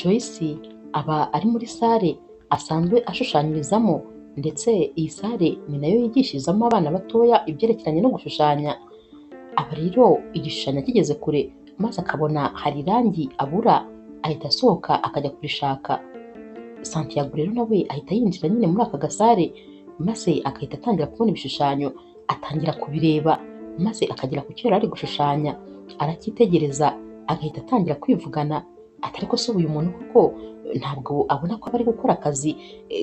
Joyce aba ari muri sale asanzwe ashushanyirizamo, ndetse iyi sale ni nayo yigishirizamo abana batoya ibyerekeranye no gushushanya. Aba rero igishushanyo kigeze kure maze akabona hari irangi abura, ahita asohoka akajya kurishaka. Santiago rero nawe ahita yinjira nyine muri aka gasare, maze agahita atangira kubona ibishushanyo, atangira kubireba, maze akagera ku cyo yari ari gushushanya, aracyitegereza, agahita atangira kwivugana ati ariko se uyu muntu kuko ntabwo abona ko aba ari gukora akazi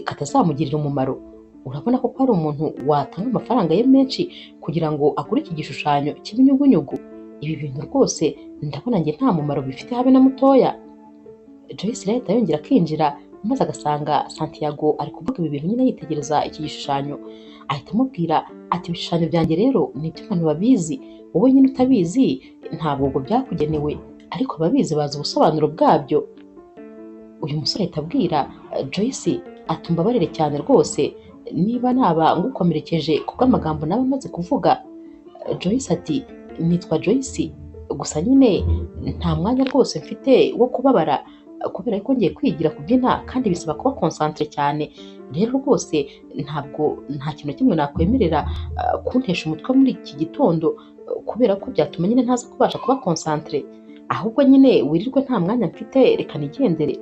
katazamugirira umumaro. Urabona ko ari umuntu watanga amafaranga ye menshi kugira ngo akore iki gishushanyo cy'ibinyugunyugu. Ibi bintu rwose ndabona njye nta mumaro bifite habe na mutoya. Joyce rero ahita yongera akinjira, maze agasanga Santiago ari kuvuga ibi bintu nyine yitegereza iki gishushanyo. Ahita amubwira ati ibishushanyo byanjye rero ni iby'abantu babizi, wowe nyine utabizi ntabwo ubwo byakugenewe, ariko ababizi bazi ubusobanuro bwabyo. Uyu musore ahita abwira Joyce ati umbabarire cyane rwose niba naba ngukomerekeje kubw'amagambo naba maze kuvuga. Joyce ati nitwa Joyce, gusa nyine nta mwanya rwose mfite wo kubabara kubera ko ngiye kwigira kubyina kandi bisaba kuba concentre cyane. Rero rwose ntabwo nta kintu kimwe nakwemerera kuntesha umutwe muri iki gitondo, kubera ko byatuma nyine ntaza kubasha kuba concentre, ahubwo nyine wirirwe nta mwanya mfite, reka nigendere.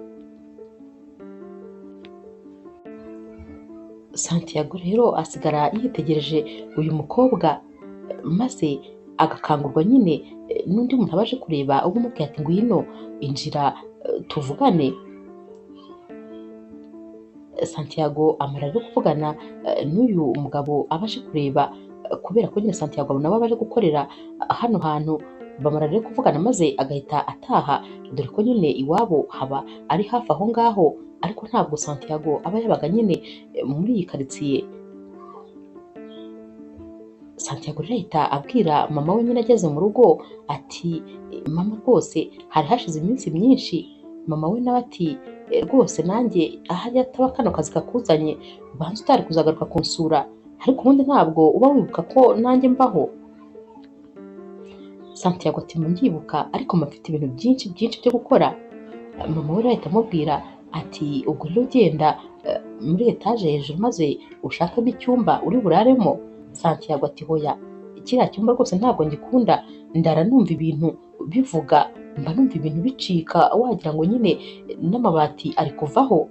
Santiago rero asigara yitegereje uyu mukobwa, maze agakangurwa nyine n'undi muntu abaje kureba, ubwo umubwiye ati ngwino injira tuvugane. Santiago amara rero kuvugana n'uyu mugabo abaje kureba, kubera ko nyine Santiago nabo abaje gukorera hano hantu. Bamara rero kuvugana maze agahita ataha, dore ko nyine iwabo haba ari hafi aho ngaho, ariko ntabwo Santiago aba yabaga nyine muri iyi karitsiye. Santiago rero ahita abwira mama we nyine ageze mu rugo ati mama rwose hari hashize iminsi myinshi. Mama we nawe ati rwose nanjye ahari ataba kano kazi kakuzanye ubanza utari kuzagaruka kunsura, ariko ubundi ntabwo uba wibuka ko nanjye mbaho. Santiago ati mbyibuka ariko mfite ibintu byinshi byo gukora. Mama we ahita amubwira ati ubwo rero ugenda muri etaje hejuru maze ushakemo icyumba uri buraremo. Santiago ati hoya, kiriya cyumba rwose ntabwo ngikunda, ndara numva ibintu bivuga, mba numva ibintu bicika wagira ngo nyine n'amabati ari kuvaho.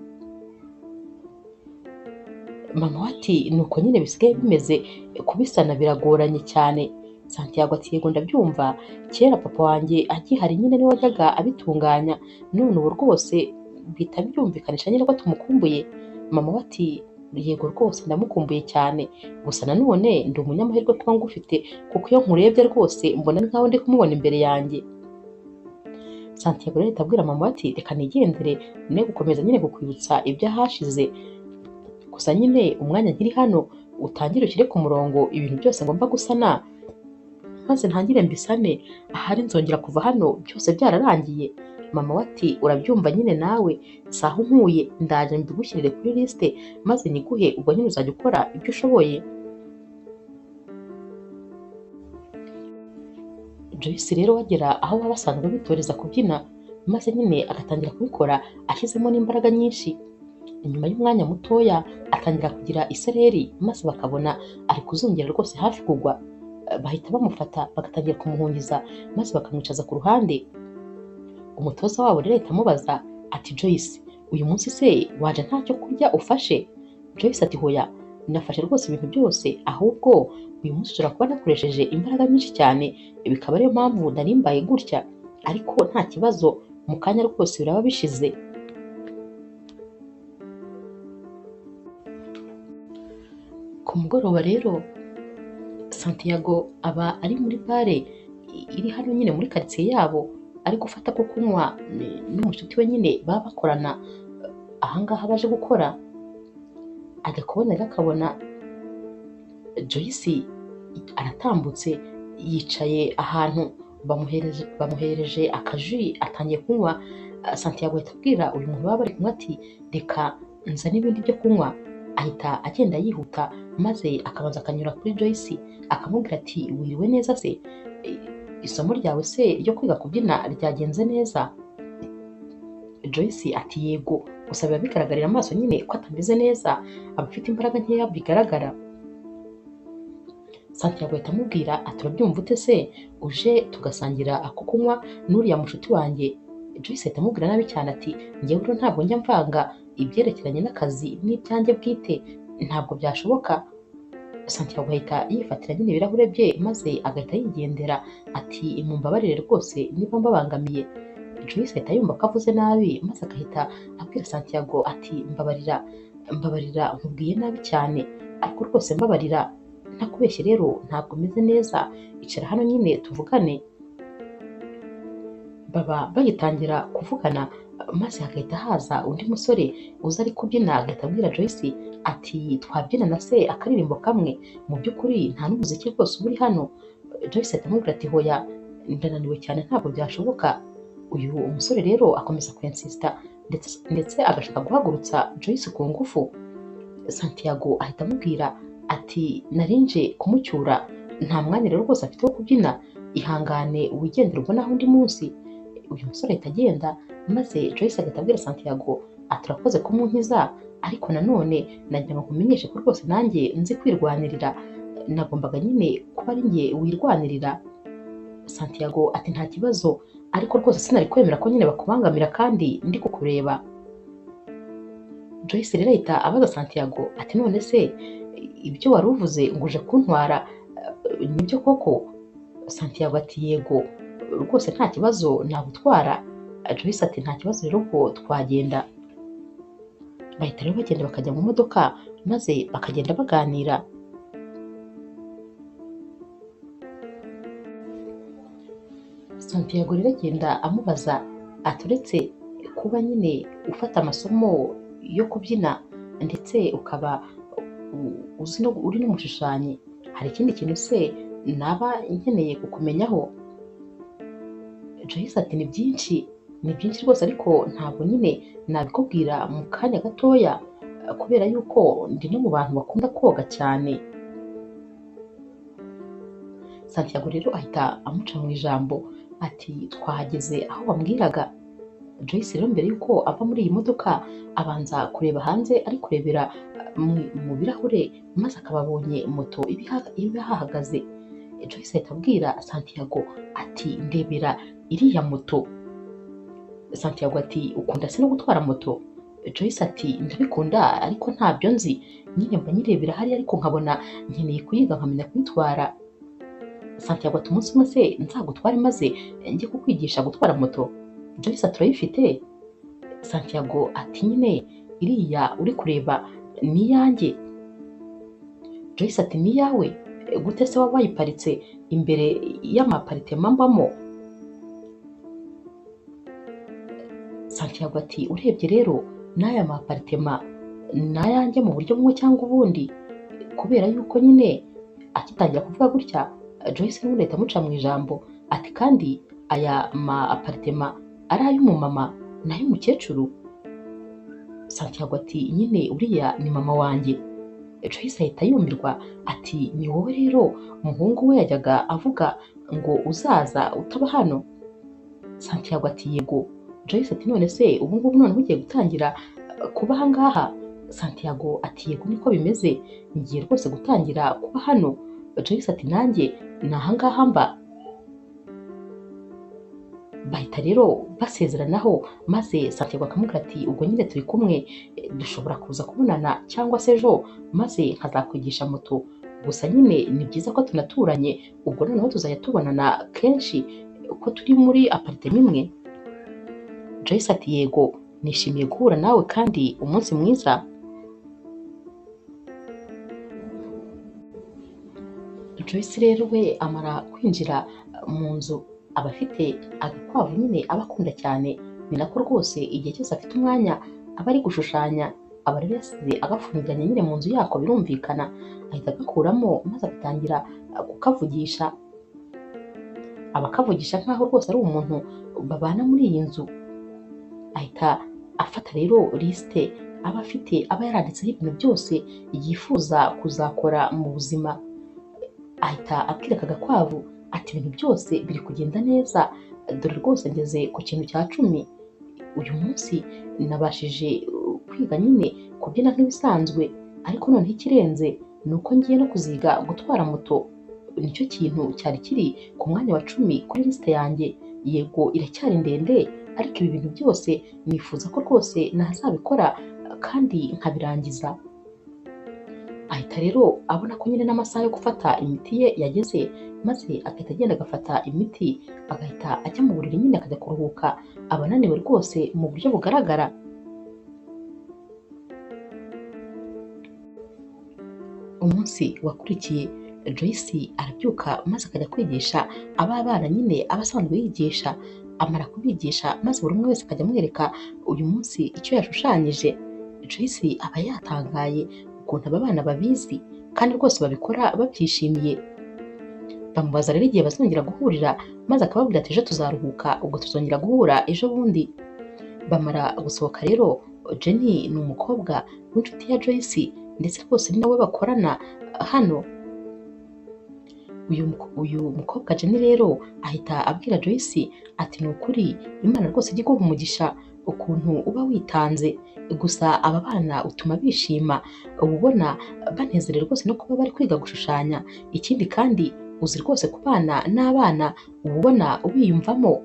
Mama we ati nuko nyine bisigaye bimeze, kubisana biragoranye cyane. Santiago ati yego ndabyumva, kera papa wanjye agihari nyine niwe wajyaga abitunganya, none ubu rwose bihita byumvikanisha nyine ko tumukumbuye. Mama we ati yego rwose ndamukumbuye cyane, gusa nanone ndi umunyamahirwe kuba ngufite, kuko iyo nkurebye rwose mbona nkaho ndi kumubona imbere yanjye. Santiago rero ahita abwira mama we ati reka nigendere, ne gukomeza nyine kukwibutsa ibyo ahashize, gusa nyine umwanya nkiri hano utangire ushyire ku murongo ibintu byose ngomba gusana, maze ntangire mbisane, ahari nzongera kuva hano byose byararangiye. Mama we ati urabyumva nyine nawe, saho nkuye ndaje mbigushyirire kuri liste maze niguhe, ubwo nyine uzajya ukora ibyo ushoboye. Joyce rero wagera aho baba basanzwe bitoreza kubyina, maze nyine agatangira kubikora ashyizemo n'imbaraga nyinshi. Inyuma y'umwanya mutoya atangira kugira isereri, maze bakabona ari kuzungera rwose hafi kugwa. Bahita bamufata bagatangira kumuhungiza, maze bakamwicaza ku ruhande. Umutoza wabo rero ahita amubaza ati Joyce, uyu munsi se waje ntacyo kurya ufashe? Joyce ati hoya, nafashe rwose ibintu byose, ahubwo uyu munsi ushobora kuba nakoresheje imbaraga nyinshi cyane, bikaba ariyo mpamvu nari mbaye gutya, ariko nta kibazo, mu kanya rwose biraba bishize. Ku mugoroba rero Santiago aba ari muri bare iri hano nyine muri karitsiye yabo, ari gufata ko kunywa n'umushuti we nyine baba bakorana ahangaha baje gukora. Ajya kubona rero akabona Joyce aratambutse yicaye ahantu, bamuhereje akaji atangiye kunywa. Santiago ahita abwira uyu muntu baba bari kunywa ati reka nza n'ibindi byo kunywa. Ahita agenda yihuta, maze akabanza akanyura kuri Joyce akamubwira ati wiriwe neza se, isomo ryawe se ryo kwiga kubyina ryagenze neza? Joyce ati yego, gusa biba bigaragarira amaso nyine ko atameze neza, aba afite imbaraga nkeya bigaragara. Santiago ahita amubwira ati urabyumva ute se uje tugasangira ako kunywa n'uriya mushuti wanjye? Joyce ahita amubwira nabi cyane ati njyewe rero ntabwo njya mvanga ibyerekeranye n'akazi n'ibyanjye bwite, ntabwo byashoboka. Santiago ahita yifatira nyine ibirahure bye maze agahita yigendera ati mumbabarire rwose niba mbabangamiye. Joyce ahita yumva ko avuze nabi maze agahita abwira Santiago ati mbabarira, mbabarira nkubwiye nabi cyane, ariko rwose mbabarira, ntakubeshye rero ntabwo meze neza, icara hano nyine tuvugane. Baba bagitangira kuvugana maze hagahita haza undi musore uza ari kubyina agahita abwira Joyce ati twabyina na se akaririmbo kamwe, mu by'ukuri nta n'umuziki rwose uba uri hano. Joyce ahita amubwira ati hoya ndananiwe cyane ntabwo byashoboka. Uyu umusore rero akomeza kwensisita ndetse agashaka guhagurutsa Joyce ku ngufu. Santiago ahita amubwira ati narinje kumucyura, nta mwanya rero rwose afite wo kubyina, ihangane wigendere ubonaho undi munsi. Uyu musore ahita agenda maze Joyce agahita abwira Santiago ati urakoze kumunkiza, ariko nanone nagira ngo nkumenyeshe ko rwose nanjye nzi kwirwanirira, nagombaga nyine kuba ari njye wirwanirira. Santiago ati nta kibazo, ariko rwose sinari kwemera ko nyine bakubangamira kandi ndi kukureba. Joyce rero ahita abaza Santiago ati none se ibyo wari uvuze ngo uje kuntwara nibyo koko? Santiago ati yego rwose nta kibazo nagutwara. Joyce ati nta kibazo rero ubwo twagenda. Bahita rero bagenda bakajya mu modoka maze bakagenda baganira. Santiago rero agenda amubaza ati uretse kuba nyine ufata amasomo yo kubyina ndetse ukaba uri n'umushushanyi, hari ikindi kintu se naba nkeneye kukumenyaho? Joyce ati ni byinshi rwose, ariko ntabwo nyine nabikubwira mu kanya gatoya kubera yuko ndi no mu bantu bakunda koga cyane. Santiago rero ahita amuca mu ijambo ati twahageze aho wambwiraga. Joyce rero mbere yuko ava muri iyi modoka abanza kureba hanze, ari kurebera mu birahure maze akaba abonye moto iba hahagaze. Joyce ahita abwira Santiago ati ndebera iriya moto. Santiago ati ukunda se no gutwara moto? Joyce ati ndabikunda ariko ntabyo nzi, nyine mba nyirebera hariya ariko nkabona nkeneye kuyiga nkamenya kuyitwara. Santiago ati umunsi umwe se nzagutware maze njye kukwigisha gutwara moto? Joyce ati urayifite? Santiago ati nyine iriya uri kureba ni iyanjye. Joyce ati ni iyawe gute se waba wayiparitse imbere y'amaparitema mbamo? Santiago ati urebye rero n'aya maparitema ni ayanjye mu buryo bumwe cyangwa ubundi, kubera yuko nyine akitangira kuvuga gutya Joyce n'ubundi ahita amuca mu ijambo ati kandi aya maparitema ari ay'umumama n'ay'umukecuru? Santiago ati nyine uriya ni mama wanjye. Joyce ahita yumirwa ati ni wowe rero umuhungu we yajyaga avuga ngo uzaza utaba hano? Santiago ati yego. Joyce ati none se ubu ngubu noneho ugiye gutangira kuba aha ngaha? Santiago ati yego niko bimeze, ngiye rwose gutangira kuba hano. Joyce ati nanjye ni aha ngaha mba. Bahita rero basezeranaho maze Santiago akamubwira ati ubwo nyine turi kumwe, dushobora kuza kubonana cyangwa se ejo maze nkazakwigisha moto, gusa nyine ni byiza ko tunaturanye, ubwo noneho tuzajya tubonana kenshi ko turi muri aparitema imwe. Joyce ati yego nishimiye guhura nawe kandi umunsi mwiza. Joyce rero we amara kwinjira mu nzu aba afite agakwavu nyine aba akunda cyane, ni nako rwose igihe cyose afite umwanya aba ari gushushanya, aba rero yasize agafungiranye nyine mu nzu yako birumvikana, ahita agakuramo maze agatangira kukavugisha, abakavugisha nk'aho rwose ari umuntu babana muri iyi nzu. Ahita afata rero lisite aba afite, aba yaranditseho ibintu byose yifuza kuzakora mu buzima. Ahita abwira aka gakwavu ati ibintu byose biri kugenda neza, dore rwose ngeze ku kintu cya 10, uyu munsi nabashije kwiga nyine kubyina nk'ibisanzwe, ariko noneho ikirenze ni uko ngiye no kuziga gutwara moto. Nicyo kintu cyari kiri ku mwanya wa 10 kuri lisite yanjye. Yego iracyari ndende, ariko ibi bintu byose nifuza ko rwose nazabikora kandi nkabirangiza. Ahita rero abona ko nyine n'amasaha yo gufata imiti ye yageze, maze agahita agenda agafata imiti, agahita ajya mu buriri nyine akajya kuruhuka. Aba ananiwe rwose mu buryo bugaragara. Umunsi wakurikiye Joyce arabyuka maze akajya kwigisha aba bana nyine abasanzwe yigisha. Amara kubigisha maze buri umwe wese akajya amwereka uyu munsi icyo yashushanyije. Joyce aba yatangaye ukuntu aba bana babizi kandi rwose babikora babyishimiye. Bamubaza rero igihe bazongera guhurira, maze akababwira ati ejo tuzaruhuka, ubwo tuzongera guhura ejo bundi. Bamara gusohoka rero, Jenny ni umukobwa w'inshuti ya Joyce ndetse rwose ni nawe bakorana hano. Uyu mukobwa Jenny rero ahita abwira Joyce ati ni ukuri Imana rwose ijya iguha umugisha ukuntu uba witanze, gusa aba bana utuma bishima, uba ubona banezerewe rwose no kuba bari kwiga gushushanya. Ikindi kandi uzi rwose kubana n'abana, uba ubona ubiyumvamo.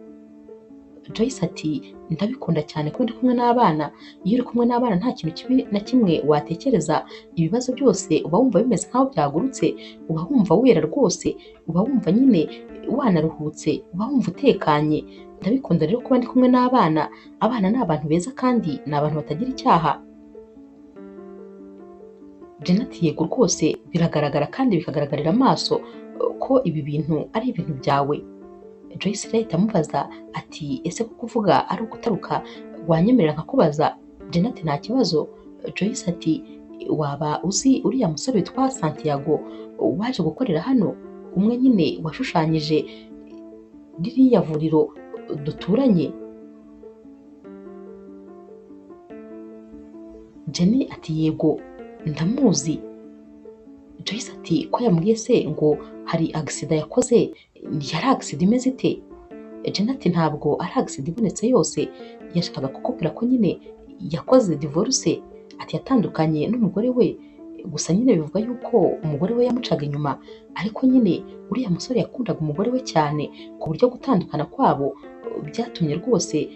Joyce ati ndabikunda cyane kuba ndi kumwe n'abana. Iyo uri kumwe n'abana nta kintu kibi na kimwe watekereza, ibibazo byose uba wumva bimeze nk'aho byagurutse, uba wumva wera rwose, uba wumva nyine wanaruhutse, uba wumva utekanye. Ndabikunda rero kuba ndi kumwe n'abana. Abana ni abantu beza kandi ni abantu batagira icyaha. Jenny ati yego rwose biragaragara kandi bikagaragarira amaso ko ibi bintu ari ibintu byawe. Joyce rero ahita amubaza ati ese ko kuvuga ari ugutaruka wanyemerera nkakubaza? Jenny ati nta kibazo. Joyce ati waba uzi uriya musore witwa Santiago waje gukorera hano, umwe nyine washushanyije ririya vuriro duturanye? Jenny ati yego ndamuzi. Joyce ati ko yambwiye se ngo hari agisida yakoze, yari agisida imeze ite? Jenny ati ntabwo ari agisida ibonetse yose, yashakaga kukubwira ko nyine yakoze divorce. Ati yatandukanye n'umugore we, gusa nyine bivuga yuko umugore we yamucaga inyuma, ariko nyine uriya musore yakundaga umugore we cyane ku buryo gutandukana kwabo byatumye rwose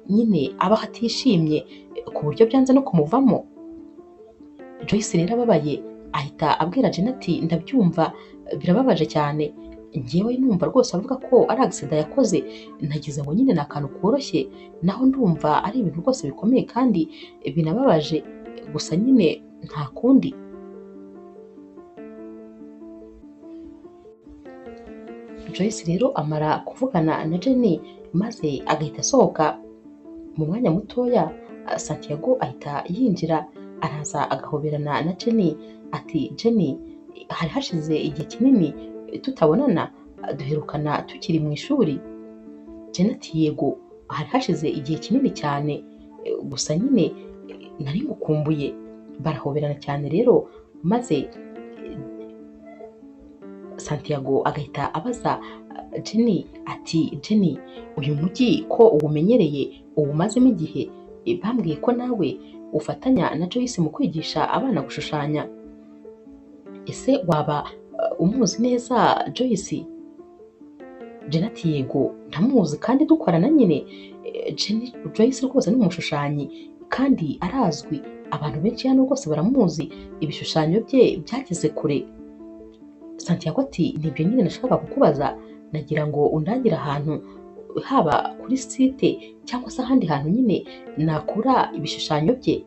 nyine abaho atishimye ku buryo byanze no kumuvamo. Joyce rero ababaye ahita abwira Jenny ati ndabyumva, birababaje cyane. Njyewe numva rwose avuga ko ari agisida yakoze, nagize ngo nyine ni akantu koroshye, naho ndumva ari ibintu rwose bikomeye kandi binababaje, gusa nyine nta kundi. Joyce rero amara kuvugana na Jenny maze agahita asohoka. Mu mwanya mutoya Santiago ahita yinjira, araza agahoberana na Jenny ati Jenny, hari hashize igihe kinini tutabonana, duherukana tukiri mu ishuri? Jenny ati yego hari hashize igihe kinini cyane, gusa nyine nari ngukumbuye. Barahoberana cyane rero, maze Santiago agahita abaza Jenny ati Jenny, uyu mujyi ko uwumenyereye uwumazemo igihe, bambwiye ko nawe ufatanya na Joyce mu kwigisha abana gushushanya, ese waba umuzi neza Joyce? Jenny ati yego ndamuzi kandi dukorana nyine. Joyce rwose ni umushushanyi kandi arazwi, abantu benshi hano rwose baramuzi, ibishushanyo bye byageze kure. Santiago ati nibyo nyine nashakaga kukubaza, nagira ngo undangira ahantu, haba kuri site cyangwa se ahandi hantu nyine nakura ibishushanyo bye.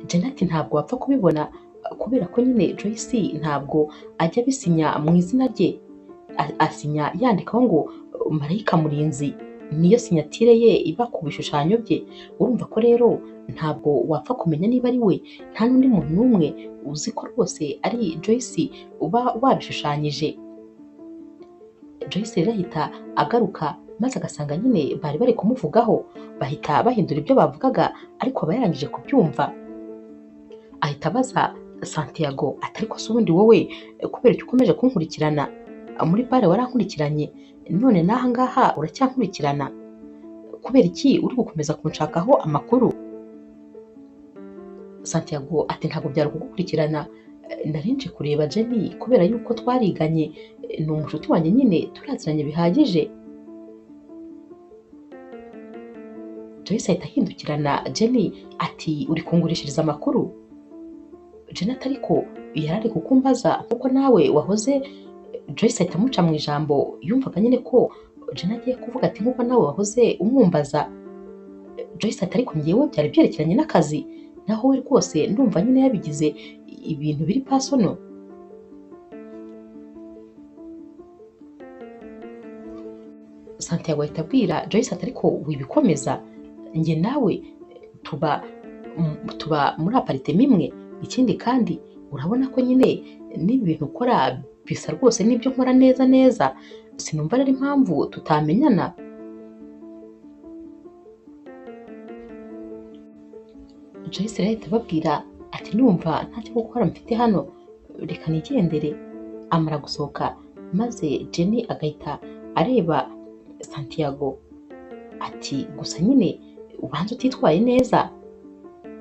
Jenny ati ntabwo wapfa kubibona kubera ko nyine Joyce ntabwo ajya abisinya mu izina rye, asinya yandikaho ngo Marayika Murinzi, niyo sinyatire ye iba ku bishushanyo bye. Urumva ko rero ntabwo wapfa kumenya niba ari we, nta n'undi muntu n'umwe uzi ko rwose ari Joyce uba wabishushanyije. Joyce rero ahita agaruka maze agasanga nyine bari bari kumuvugaho, bahita bahindura ibyo bavugaga, ariko aba yarangije kubyumva. Ahita abaza Santiago ati ariko se ubundi wowe kubera icyo ukomeje kunkurikirana? Muri bare warankurikiranye, none n'aha ngaha uracyankurikirana? kubera iki uri gukomeza kunshakaho amakuru? Santiago ati ntabwo byari kugukurikirana, nari nje kureba Jenny kubera yuko twariganye, ni umushuti wanjye nyine turaziranye bihagije. Joyce ahita ahindukirana Jenny ati uri kungurishiriza amakuru? Jenny ati ariko yari ari kukumbaza kuko nawe wahoze. Joyce ahita amuca mu ijambo, yumvaga nyine ko Jenny agiye kuvuga ati nk'uko nawe wahoze umwumbaza. Joyce ati ariko njyewe byari byerekeranye n'akazi, naho we rwose ndumva nyine yabigize ibintu biri personal. Santiago ahita abwira Joyce ati ariko wibikomeza, njye nawe tuba muri aparitema imwe, ikindi kandi urabona ko nyine n'ibi bintu ukora bisa rwose n'ibyo nkora neza neza, sinumva ari impamvu tutamenyana. Joyce ahita ababwira ati numva ntacyo gukora mfite hano, reka nigendere. Amara gusohoka maze Jenny agahita areba Santiago ati gusa nyine ubanza utitwaye neza.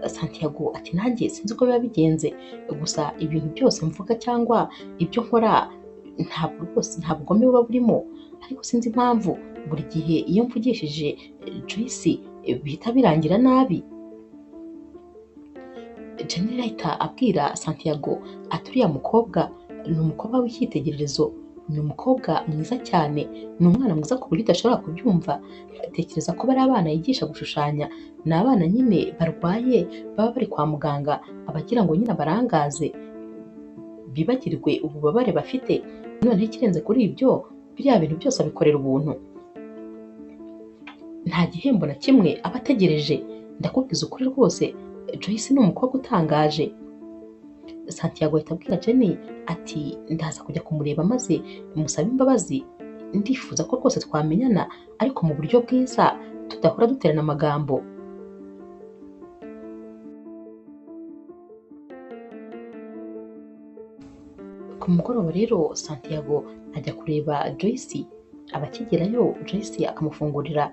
Santiago ati nanjye sinzi uko biba bigenze, gusa ibintu byose mvuga cyangwa ibyo nkora ntabwo rwose nta bugome buba burimo, ariko sinzi impamvu buri gihe iyo mvugishije Joyce bihita birangira nabi. Jenny ahita abwira Santiago ati uriya mukobwa ni umukobwa w'icyitegererezo, ni umukobwa mwiza cyane, ni umwana mwiza ku buryo udashobora kubyumva. Tekereza ko bari abana yigisha gushushanya, ni abana nyine barwaye baba bari kwa muganga, abagira ngo nyine barangaze bibagirwe ububabare bafite, noneho ikirenze kuri ibyo biriya bintu byose abikorera ubuntu, nta gihembo na kimwe aba ategereje. Ndakubwiza ukuri rwose Joyce ni umukobwa utangaje. Santiago ahita abwira Jenny ati ndaza kujya kumureba maze musabe imbabazi, ndifuza ko rwose twamenyana ariko mu buryo bwiza tudahora duterana amagambo. Ku mugoroba rero Santiago ajya kureba Joyce, abakigerayo Joyce akamufungurira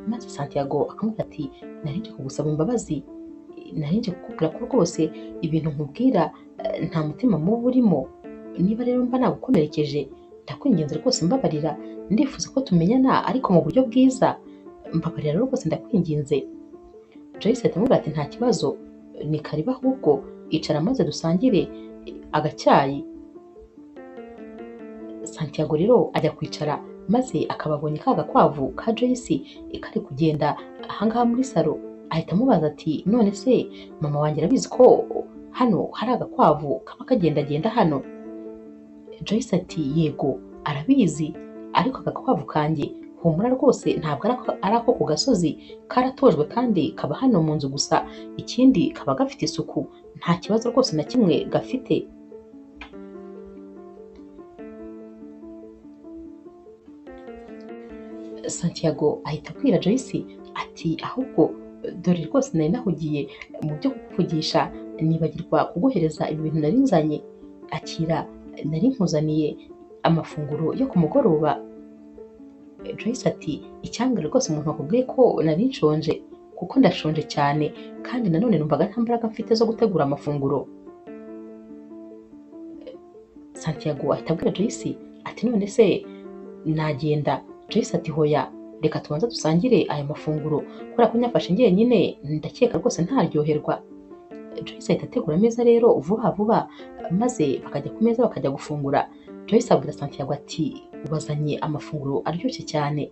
maze Santiago akamubwira ati nari nje kugusaba imbabazi, nari nje kukubwira ko rwose ibintu nkubwira nta mutima mubi urimo, niba rero mba nagukomerekeje ndakwinginze rwose mbabarira, ndifuza ko tumenyana ariko mu buryo bwiza, mbabarira rwose ndakwinginze. Joyce ahita amubwira ati nta kibazo, ni karibu ahubwo icara maze dusangire agacyayi. Santiago rero ajya kwicara maze akababonye ka gakwavu ka Joyce kari kugenda ahangaha muri salo, ahita amubaza ati none se mama wanjye arabizi ko hano hari agakwavu kaba kagendagenda hano? Joyce ati yego arabizi, ariko agakwavu kanjye humura rwose ntabwo ari ako ku gasozi, karatojwe kandi kaba hano mu nzu gusa, ikindi kaba gafite isuku, nta kibazo rwose na kimwe gafite. Santiago ahita abwira Joyce ati ahubwo dore rwose nari nahugiye mu byo kukuvugisha, nibagirwa kuguhereza ibi bintu nari nzanye, akira nari nkuzaniye amafunguro yo ku mugoroba. Joyce ati icyambere rwose umuntu wakubwiye ko nari nshonje, kuko ndashonje cyane kandi nanone numvaga nta mbaraga mfite zo gutegura amafunguro. Santiago ahita abwira Joyce ati none se nagenda? Joyce ati hoya, reka tubanza dusangire aya mafunguro, kubera ko nyafashe njyenyine ndakeka rwose ntaryoherwa. Joyce ahita ategura ameza rero vuba vuba maze bakajya ku meza bakajya gufungura. Joyce abwira Santiago ati ubazanye amafunguro aryoshye cyane.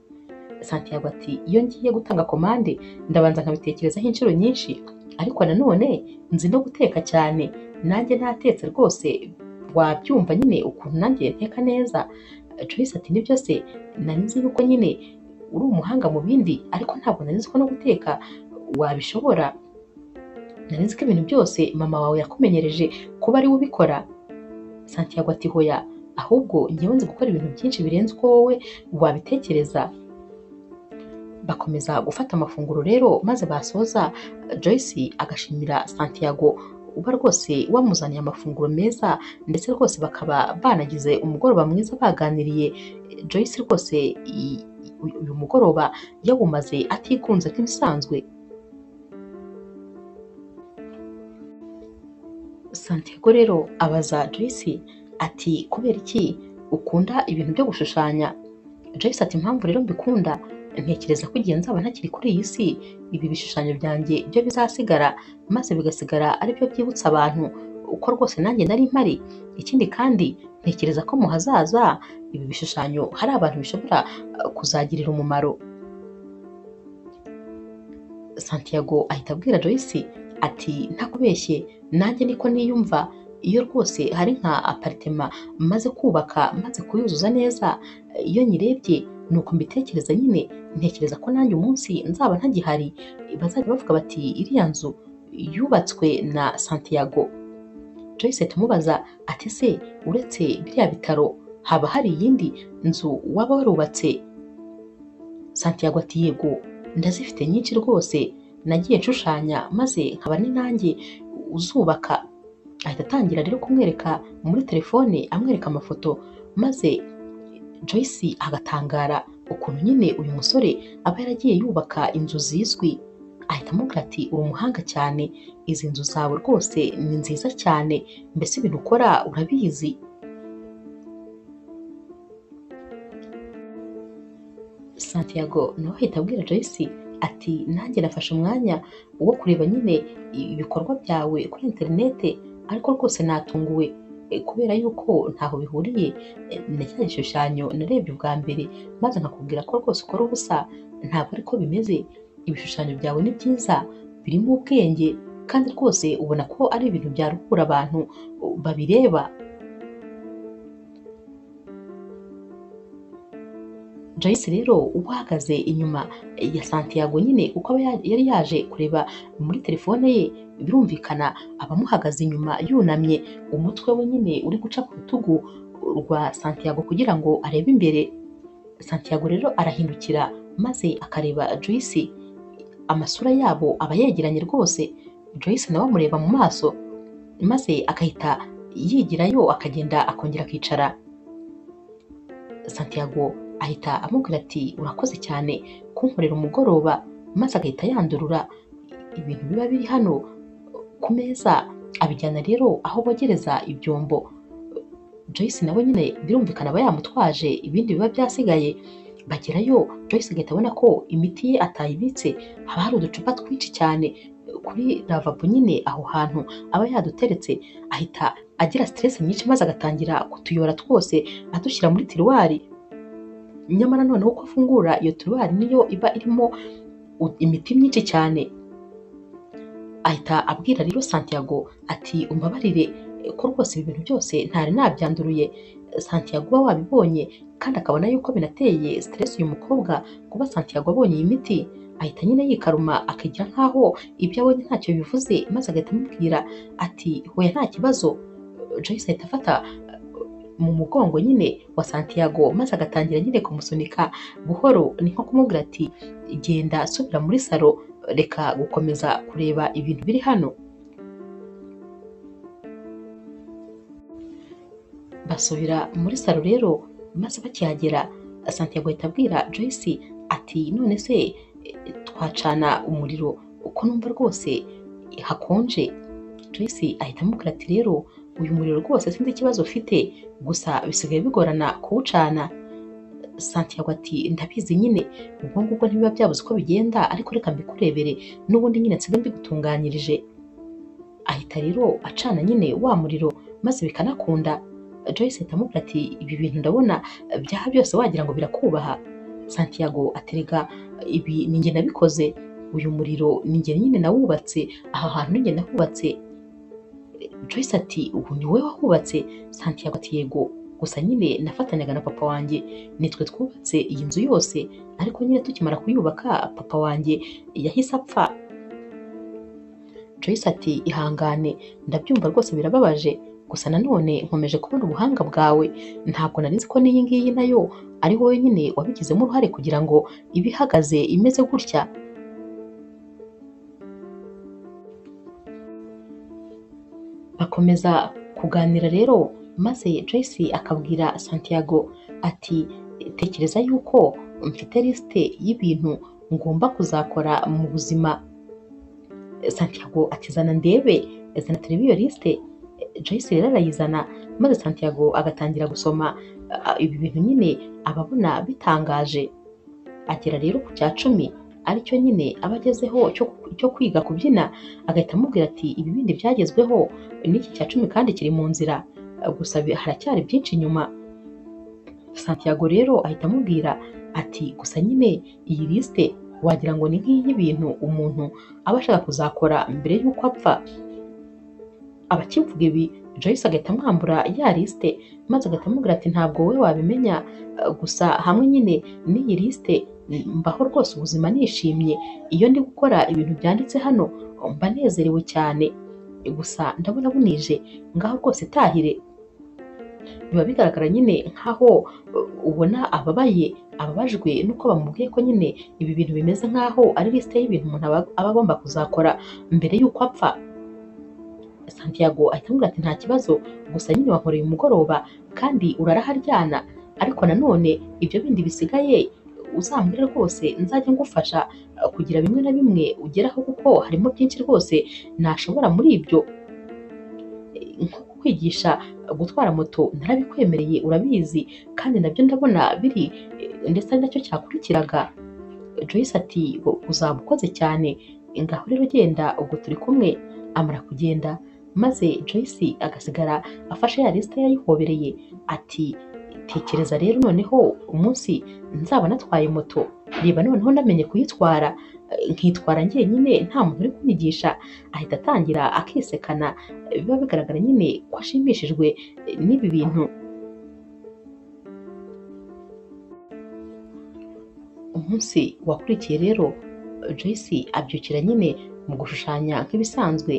Santiago ati iyo ngiye gutanga komande ndabanza nkabitekerezaho inshuro nyinshi, ariko nanone nzi no guteka cyane, nanjye ntatetse rwose wabyumva nyine ukuntu nanjye nteka neza. Joyce ati nibyo se, nari nzi yuko nyine uri umuhanga mu bindi, ariko ntabwo nari nzi ko no guteka wabishobora. Nari nzi ko ibintu byose mama wawe yakumenyereje kuba ari we ubikora. Santiago ati hoya, ahubwo njyewe nzi gukora ibintu byinshi birenze uko wowe wabitekereza. Bakomeza gufata amafunguro rero maze basoza, Joyce agashimira Santiago uba rwose wamuzaniye amafunguro meza, ndetse rwose bakaba banagize umugoroba mwiza baganiriye. Joyce rwose uyu mugoroba yawumaze atigunze nk'ibisanzwe. Santiago rero abaza Joyce ati kubera iki ukunda ibintu byo gushushanya? Joyce ati impamvu rero mbikunda, ntekereza ko igihe nzaba ntakiri kuri iyi si ibi bishushanyo byanjye byo bizasigara, maze bigasigara ari byo byibutsa abantu uko rwose nanjye nari mpari. Ikindi kandi ntekereza ko mu hazaza ibi bishushanyo hari abantu bishobora kuzagirira umumaro. Santiago ahita abwira Joyce ati ntakubeshye nanjye niko niyumva, iyo rwose hari nka aparitema maze kubaka maze kuyuzuza neza, iyo nyirebye nuko mbitekereza nyine, ntekereza ko nanjye umunsi nzaba ntagihari bazajya bavuga bati iriya nzu yubatswe na Santiago. Joyce tumubaza ati se uretse biriya bitaro haba hari iyindi nzu waba warubatse? Santiago ati yego ndazifite nyinshi rwose, nagiye nshushanya maze nkaba ni nanjye uzubaka. Ahita atangira rero kumwereka muri telefone amwereka amafoto, maze Joyce agatangara ukuntu nyine uyu musore aba yaragiye yubaka inzu zizwi. Ahita amubwira ati uri umuhanga cyane, izi nzu zawe rwose ni nziza cyane, mbese ibintu ukora urabizi. Santiago nawe ahita abwira Joyce ati nanjye nafashe umwanya wo kureba nyine ibikorwa byawe kuri interinete, ariko rwose natunguwe kubera yuko ntaho bihuriye na cya gishushanyo narebye ubwa mbere, maze nkakubwira ko rwose ukora ubusa, ntabwo ariko bimeze. Ibishushanyo byawe ni byiza, birimo ubwenge, kandi rwose ubona ko ari ibintu byaruhura abantu babireba. Joyce rero uhagaze inyuma ya Santiago nyine kuko aba yari yaje kureba muri telefone ye, birumvikana abamuhagaze inyuma yunamye, umutwe we nyine uri guca ku rutugu rwa Santiago kugira ngo arebe imbere. Santiago rero arahindukira maze akareba Joyce, amasura yabo aba yegeranye rwose. Joyce nawe amureba mu maso maze agahita yigirayo akagenda akongera akicara. Santiago ahita amubwira ati urakoze cyane kunkorera umugoroba, maze agahita yandurura ibintu biba biri hano ku meza, abijyana rero aho bogereza ibyombo. Joyce nawe nyine birumvikana aba yamutwaje ibindi biba byasigaye. Bagerayo Joyce agahita abona ko imiti ye atayibitse, haba hari uducupa twinshi cyane kuri lavabo nyine aho hantu aba yaduteretse. Ahita agira stress nyinshi maze agatangira kutuyora twose adushyira muri tiruwari. Nyamara noneho uko afungura iyo tiruwari niyo iba irimo imiti myinshi cyane. Ahita abwira rero Santiago ati umbabarire ko rwose ibi bintu byose ntari nabyanduruye. Santiago uba wabibonye kandi akabona yuko binateye stress uyu mukobwa kuba Santiago abonye iyi miti, ahita nyine yikaruma akigira nkaho ibyo abonye ntacyo bivuze, maze agahita amubwira ati hoya nta kibazo. Joyce ahita afata mu mugongo nyine wa Santiago maze agatangira nyine kumusunika buhoro, ni nko kumubwira ati genda subira muri salo, reka gukomeza kureba ibintu biri hano. Basubira muri salo rero, maze bakihagera Santiago ahita abwira Joyce ati none se twacana umuriro uko numva rwose hakonje? Joyce ahita amubwira ati rero uyu muriro rwose sinzi ikibazo ufite, gusa bisigaye bigorana kuwucana. Santiago ati ndabizi nyine, ubwo ngubwo ntibiba byabuze uko bigenda, ariko reka mbikurebere n'ubundi nyine nsigaye mbigutunganyirije. Ahita rero acana nyine wa muriro maze bikanakunda. Joyce ahita amubwira ati ibi bintu ndabona byaha byose wagira ngo birakubaha. Santiago aterega ibi ni njye nabikoze, uyu muriro ni njye nyine nawubatse, aha hantu ni njye nahubatse. Joyce ati ubu ni wowe wahubatse? Santiago ati yego, gusa nyine nafatanyaga na papa wanjye, nitwe twubatse iyi nzu yose, ariko nyine tukimara kuyubaka papa wanjye yahise apfa. Joyce ati ihangane ndabyumva rwose birababaje, gusa nanone nkomeje kubona ubuhanga bwawe, ntabwo nari nzi ko n'iyi ngiyi nayo ari wowe nyine wabigizemo uruhare kugira ngo ibe ihagaze imeze gutya. Bakomeza kuganira rero, maze Joyce akabwira Santiago ati tekereza yuko mfite lisite y'ibintu ngomba kuzakora mu buzima. Santiago ati zana ndebe, zana turebe iyo lisite. Joyce rero arayizana maze Santiago agatangira gusoma ibi bintu nyine ababona bitangaje. Agera rero ku cya 10 aricyo nyine aba agezeho cyo kwiga kubyina, agahita amubwira ati ibi bindi byagezweho n'iki cya 10 kandi kiri mu nzira, gusa haracyari byinshi inyuma. Santiago rero ahita amubwira ati gusa nyine iyi lisite wagira ngo ni nk'iy'ibintu umuntu aba ashaka kuzakora mbere y'uko apfa. Abakivuga ibi Joyce agahita amwambura ya lisite maze agahita amubwira ati ntabwo wowe wabimenya, gusa hamwe nyine n'iyi lisite mbaho rwose ubuzima nishimye. Iyo ndi gukora ibintu byanditse hano mba nezerewe cyane, gusa ndabona bunije, ngaho rwose tahire. Biba bigaragara nyine nkaho ubona ababajwe nuko bamubwiye ko nyine ibi bintu bimeze nkaho ari lisite y'ibintu umuntu aba agomba kuzakora mbere y'uko apfa. Santiago ahita amubwira ati nta kibazo, gusa nyine wankoreye umugoroba kandi uraraharyana, ariko nanone ibyo bindi bisigaye uzambwire rwose nzajya ngufasha kugira bimwe na bimwe ugeraho, kuko harimo byinshi rwose nashobora muri ibyo. Nko kwigisha gutwara moto narabikwemereye urabizi, kandi nabyo ndabona biri ndetse ari nacyo cyakurikiraga. Joyce ati uzaba ukoze cyane, ngaho rero genda ubwo turi kumwe. Amara kugenda maze Joyce agasigara afashe ya lisite yayihobereye. Ati tekereza rero noneho umunsi nzaba natwaye moto, reba noneho namenye kuyitwara, nkitwara njyenyine nta muntu uri kunyigisha. Ahita atangira akisekana, biba bigaragara nyine ko ashimishijwe n'ibi bintu. Umunsi wakurikiye rero Joyce abyukira nyine mu gushushanya nk'ibisanzwe.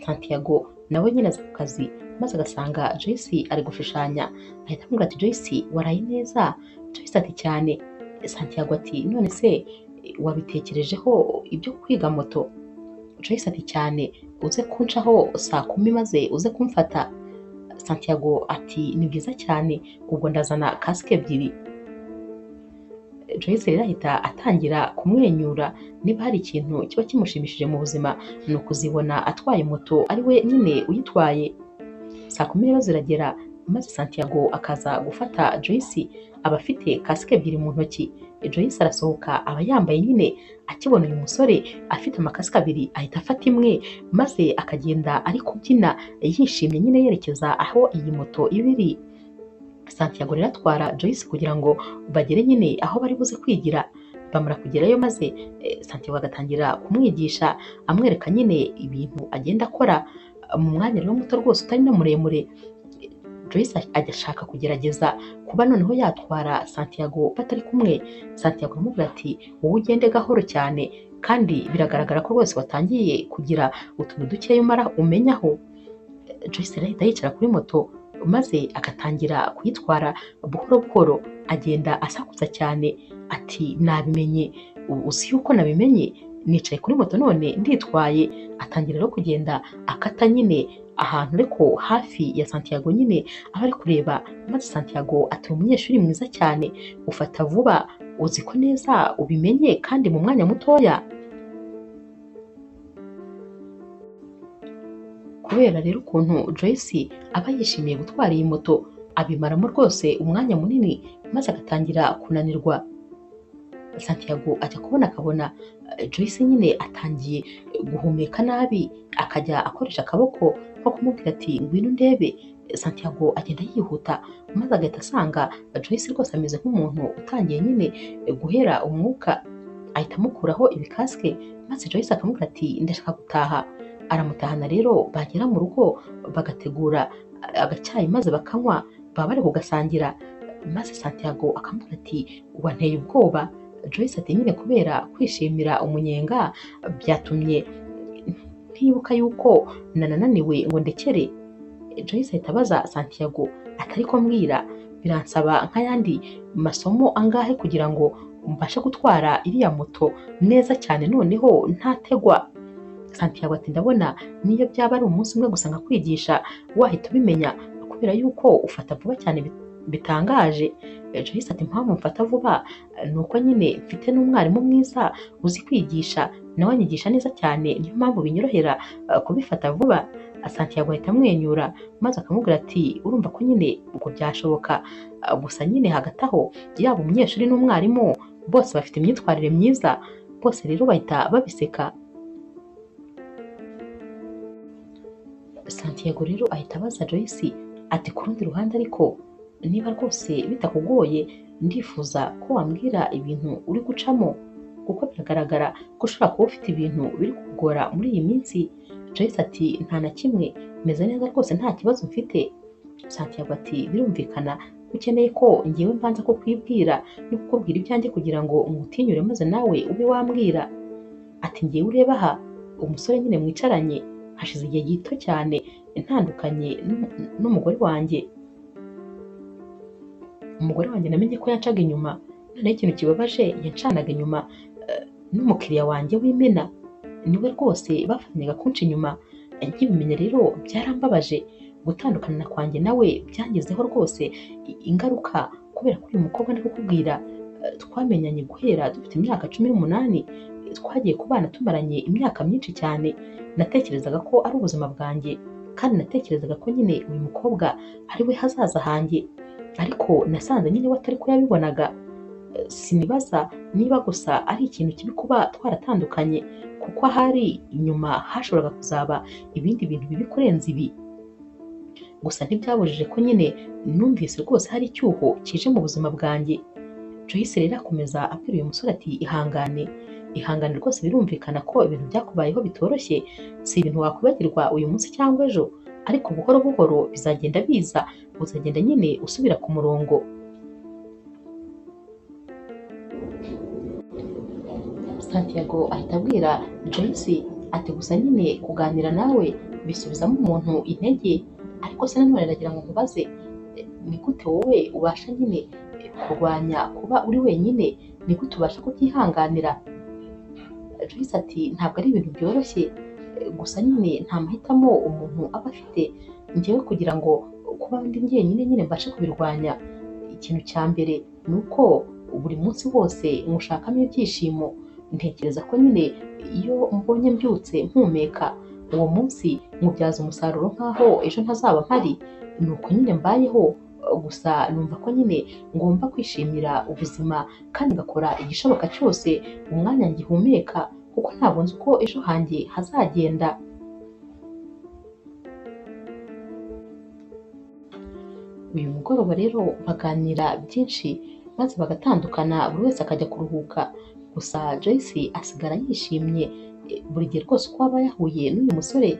Santiago nawe nyine aza ku kazi maze agasanga Joyce ari gushushanya, ahita amubwira ati Joyce waraye neza? Joyce ati cyane. Santiago ati none se wabitekerejeho ibyo kwiga moto? Joyce ati cyane, uze kuncaho saa 10 maze uze kumfata. Santiago ati ni byiza cyane, ubwo ndazana kasike ebyiri. Joyce rero ahita atangira kumwenyura. Niba hari ikintu kiba kimushimishije mu buzima ni ukuzibona atwaye moto ari we nyine uyitwaye. Saa 10 rero ziragera maze Santiago akaza gufata Joyce, aba afite kasike ebyiri mu ntoki. Joyce arasohoka aba yambaye nyine, akibona uyu musore afite amakasike abiri ahita afata imwe maze akagenda ari kubyina yishimye nyine yerekeza aho iyi moto ibiri. Santiago rero atwara Joyce kugira ngo bagere nyine aho bari buze kwigira. Bamara kugerayo maze Santiago agatangira kumwigisha amwereka nyine ibintu agenda akora mu mwanya rero muto rwose utari na muremure. Joyce ajya ashaka kugerageza kuba noneho yatwara Santiago batari kumwe. Santiago aramubwira ati wowe ugende gahoro cyane, kandi biragaragara ko rwose watangiye kugira utuntu dukeya umenyaho. Joyce rero ahita yicara kuri moto maze agatangira kuyitwara buhoro buhoro, agenda asakuza cyane ati nabimenye, uzi yuko nabimenye, nicaye kuri moto none nditwaye. Atangira rero kugenda akata nyine ahantu ariko hafi ya Santiago nyine aba ari kureba. Maze Santiago ati umunyeshuri mwiza cyane, ufata vuba, uzi ko neza ubimenye kandi mu mwanya mutoya. Kubera rero ukuntu Joyce aba yishimiye gutwara iyi moto, abimaramo rwose umwanya munini maze agatangira kunanirwa. Santiago ajya akabona Joyce nyine atangiye guhumeka nabi, akajya akoresha akaboko nko kumubwira ati ngwino ndebe. Santiago agenda yihuta maze agahita asanga Joyce rwose ameze nk'umuntu utangiye nyine guhera umwuka. Ahita amukuraho ibikasike maze Joyce akamubwira ati ndashaka gutaha. Aramutahana rero, bagera mu rugo bagategura agacyayi maze bakanywa, baba bari kugasangira. Maze Santiago akamubwira ati wanteye ubwoba. Joyce ati nyine kubera kwishimira umunyenga byatumye ntibuka yuko nananiwe ngo ndekere. Joyce ahita abaza Santiago ati ariko mbwira, biransaba nk'ayandi masomo angahe kugira ngo mbashe gutwara iriya moto neza cyane noneho ntategwa? Santiago ati ndabona niyo byaba ari umunsi umwe gusa nkakwigisha wahita ubimenya, kubera yuko ufata vuba cyane bitangaje. Joyce ati impamvu mfata vuba ni uko nyine mfite n'umwarimu mwiza uzi kwigisha, nawe anyigisha neza cyane, niyo mpamvu binyorohera kubifata vuba. Santiago ahita amwenyura maze akamubwira ati urumva ko nyine ubwo byashoboka, gusa nyine hagati aho yaba umunyeshuri n'umwarimu bose bafite imyitwarire myiza. Bose rero bahita babiseka. Santiago rero ahita abaza Joyce ati ku rundi ruhande ariko niba rwose bitakugoye ndifuza ko wambwira ibintu uri gucamo, kuko biragaragara ko ushobora kuba ufite ibintu biri kukugora muri iyi minsi. Joyce ati nta na kimwe, meze neza rwose, nta kibazo mfite. Santiago ati birumvikana ko ukeneye ko ngewe mbanza kukwibwira no kukubwira ibyanjye kugira ngo ngutinyure maze nawe ube wambwira. Ati ngewe ureba aha, umusore nyine mwicaranye hashize igihe gito cyane ntandukanye n'umugore wanjye. Umugore wanjye namenye ko yancaga inyuma, noneho ikintu kibabaje yancanaga inyuma n'umukiriya wanjye w'imena, niwe rwose bafatanyaga kunca inyuma. Nkibimenya rero byarambabaje, gutandukana kwanjye nawe byangezeho rwose ingaruka, kubera ko uyu mukobwa ndi kukubwira twamenyanye guhera dufite imyaka 18, twagiye kubana tumaranye imyaka myinshi cyane. Natekerezaga ko ari ubuzima bwanjye, kandi natekerezaga ko nyine uyu mukobwa ari we hazaza hanjye, ariko nasanze nyine we atari ko yabibonaga. Sinibaza niba gusa ari ikintu kibi kuba twaratandukanye, kuko ahari inyuma hashoboraga kuzaba ibindi bintu bibi kurenza ibi. Gusa ntibyabujije ko nyine numvise rwose hari icyuho kije mu buzima bwanjye. Joyce rero akomeza abwira uyu musore ati ihangane, ihangane rwose, birumvikana ko ibintu byakubayeho bitoroshye, si ibintu wakwibagirwa uyu munsi cyangwa ejo, ariko buhoro buhoro bizagenda biza, uzagenda nyine usubira ku murongo. Santiago ahita abwira Joyce ati gusa nyine kuganira nawe bisubizamo umuntu intege, ariko se nanone ndagira ngo nkubaze ni gute wowe ubasha nyine kurwanya kuba uri wenyine, ni gute ubasha kubyihanganira? Joyce ati ntabwo ari ibintu byoroshye, gusa nyine nta mahitamo umuntu aba afite. Njyewe kugira ngo kuba ndi njyenyine nyine mbashe kubirwanya, ikintu cya mbere ni uko buri munsi wose nkushakamo ibyishimo. Ntekereza ko nyine iyo mbonye mbyutse mpumeka, uwo munsi nkubyaza umusaruro nk'aho ejo ntazaba mpari. Ni uko nyine mbayeho, gusa numva ko nyine ngomba kwishimira ubuzima kandi ngakora igishoboka cyose umwanya ngihumeka, kuko ntabwo nzi uko ejo hanjye hazagenda. Uyu mugoroba rero baganira byinshi maze bagatandukana, buri wese akajya kuruhuka. Gusa Joyce asigara yishimye buri gihe rwose uko aba yahuye n'uyu musore,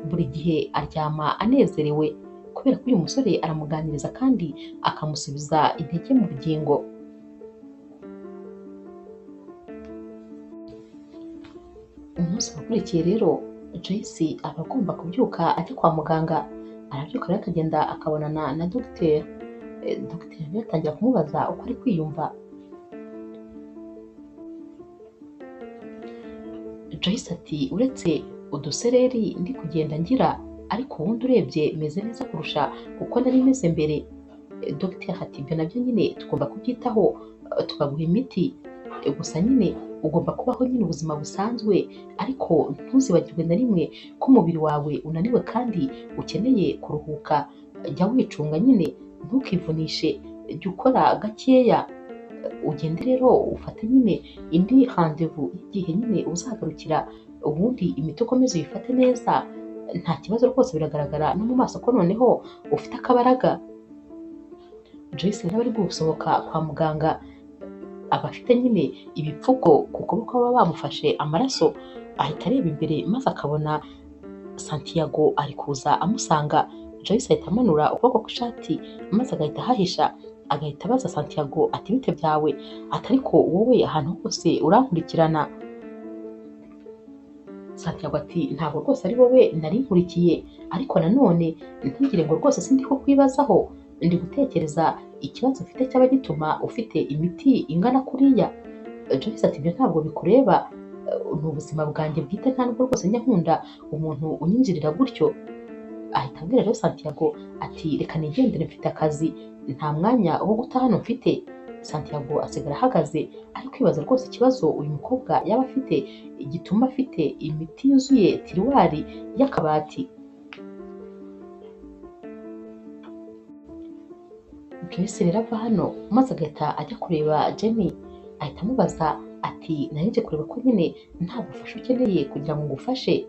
buri gihe aryama anezerewe kubera ko uyu musore aramuganiriza kandi akamusubiza intege mu bugingo. Umunsi wakurikiye rero Joyce aba agomba kubyuka ajya kwa muganga. Arabyuka rero akagenda akabonana na dogiteri. Dogiteri rero atangira kumubaza uko ari kwiyumva. Joyce ati uretse udusereri ndi kugenda ngira, ariko ubundi urebye meze neza kurusha uko nari meze mbere. Dogiteri ati ibyo nabyo nyine tugomba kubyitaho tukaguha imiti, gusa nyine ugomba kubaho nyine ubuzima busanzwe, ariko ntuzibagirwe na rimwe ko umubiri wawe unaniwe kandi ukeneye kuruhuka. Jya wicunga nyine, ntukivunishe, jya ukora gakeya. Ugende rero ufate nyine indi rendez-vous y'igihe nyine uzagarukira, ubundi imiti ukomeze uyifate neza. Nta kibazo rwose, biragaragara no mu maso ko noneho ufite akabaraga. Joyce rero ari gusohoka kwa muganga, aba afite nyine ibipfuko ku kuboko baba bamufashe amaraso. Ahita areba imbere maze akabona Santiago ari kuza amusanga. Joyce ahita amanura ukuboko kw'ishati maze agahita ahahisha, agahita abaza Santiago ati bite byawe? Ati ariko wowe ahantu hose urankurikirana. Santiago ati ntabwo rwose ari wowe nari nkurikiye, ariko nanone ntugire ngo rwose sindi kukwibazaho, ndi gutekereza ikibazo ufite cyaba gituma ufite imiti ingana kuriya. Joyce ati ibyo ntabwo bikureba, ni ubuzima bwanjye bwite, nta nubwo rwose njya nkunda umuntu unyinjirira gutyo. Ahita abwira rero Santiago ati reka nigendere mfite akazi, nta mwanya wo guta hano mfite. Santiago asigara ahagaze ari kwibaza rwose ikibazo uyu mukobwa yaba afite gituma afite imiti yuzuye tiruwari y'akabati. Joyce rero ava hano maze agahita ajya kureba Jenny, ahita amubaza ati nari nje kureba ko nyine nta bufasha ukeneye kugira ngo ngufashe.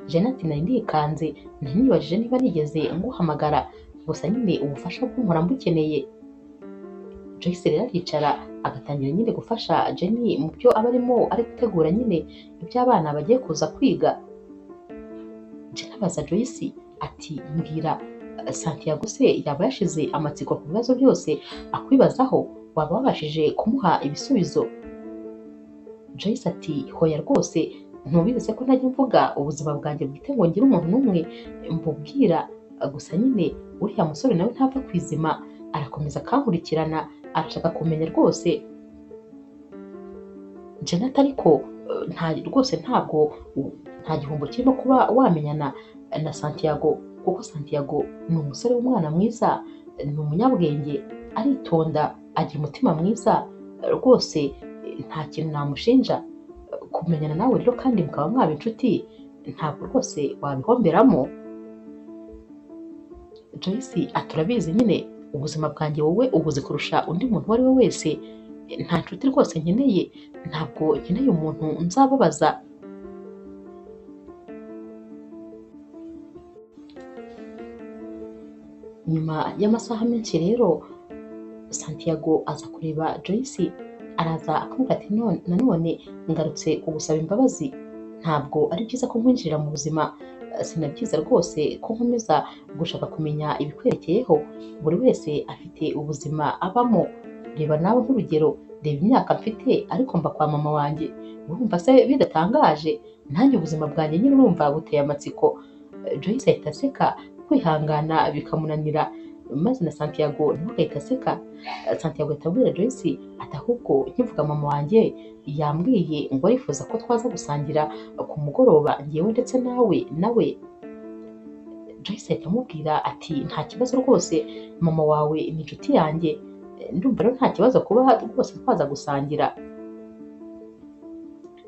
Jenny ati nari ndikanze, nari nibajije niba nigeze nguhamagara, gusa nyine ubufasha bw'umpora mbukeneye. Joyce rero aricara agatangira nyine gufasha Jenny mu byo aba arimo ari gutegura nyine iby'abana bagiye kuza kwiga. Jenny abaza Joyce ati mbwira, Santiago se yaba yashize amatsiko ku bibazo byose akwibazaho, waba wabashije kumuha ibisubizo? Joyce ati hoya rwose, ntubizi ko ntajya mvuga ubuzima bwanjye bwite ngo ngire umuntu n'umwe mbubwira, gusa nyine uriya musore nawe ntapfa kwizima, arakomeza akankurikirana, arashaka kumenya rwose. Janet ariko rwose nta gihombo kirimo kuba wamenyana na Santiago, kuko Santiago ni umusore w'umwana mwiza, ni umunyabwenge, aritonda, agira umutima mwiza rwose, nta kintu namushinja. Kumenyana nawe rero kandi mukaba mwaba inshuti, ntabwo rwose wabihomberamo. Joyce aturabizi nyine ubuzima bwanjye wowe ubuzi kurusha undi muntu uwo ari we wese, nta nshuti rwose nkeneye, ntabwo nkeneye umuntu nzababaza. Nyuma y'amasaha menshi rero Santiago aza kureba Joyce, araza akamubwira ati nanone ngarutse kugusaba imbabazi, ntabwo ari byiza ko nkwinjirira mu buzima, sinabyiza rwose ko nkomeza gushaka kumenya ibikwerekeyeho. Buri wese afite ubuzima abamo, reba nawe nk'urugero, reba imyaka mfite ariko mba kwa mama wanjye, urumva se bidatangaje? Nanjye ubuzima bwanjye nyine urumva buteye amatsiko. Joyce ahita aseka, kwihangana bikamunanira, maze na Santiago nawe agahita aseka. Santiago ahita abwira Joyce ati ahubwo nkivuga mama wanjye yambwiye ngo arifuza ko twaza gusangira ku mugoroba njyewe ndetse nawe. Joyce ahita amubwira ati nta kibazo rwose, mama wawe ni inshuti yanjye, ndumva rero nta kibazo kuba rwose twaza gusangira.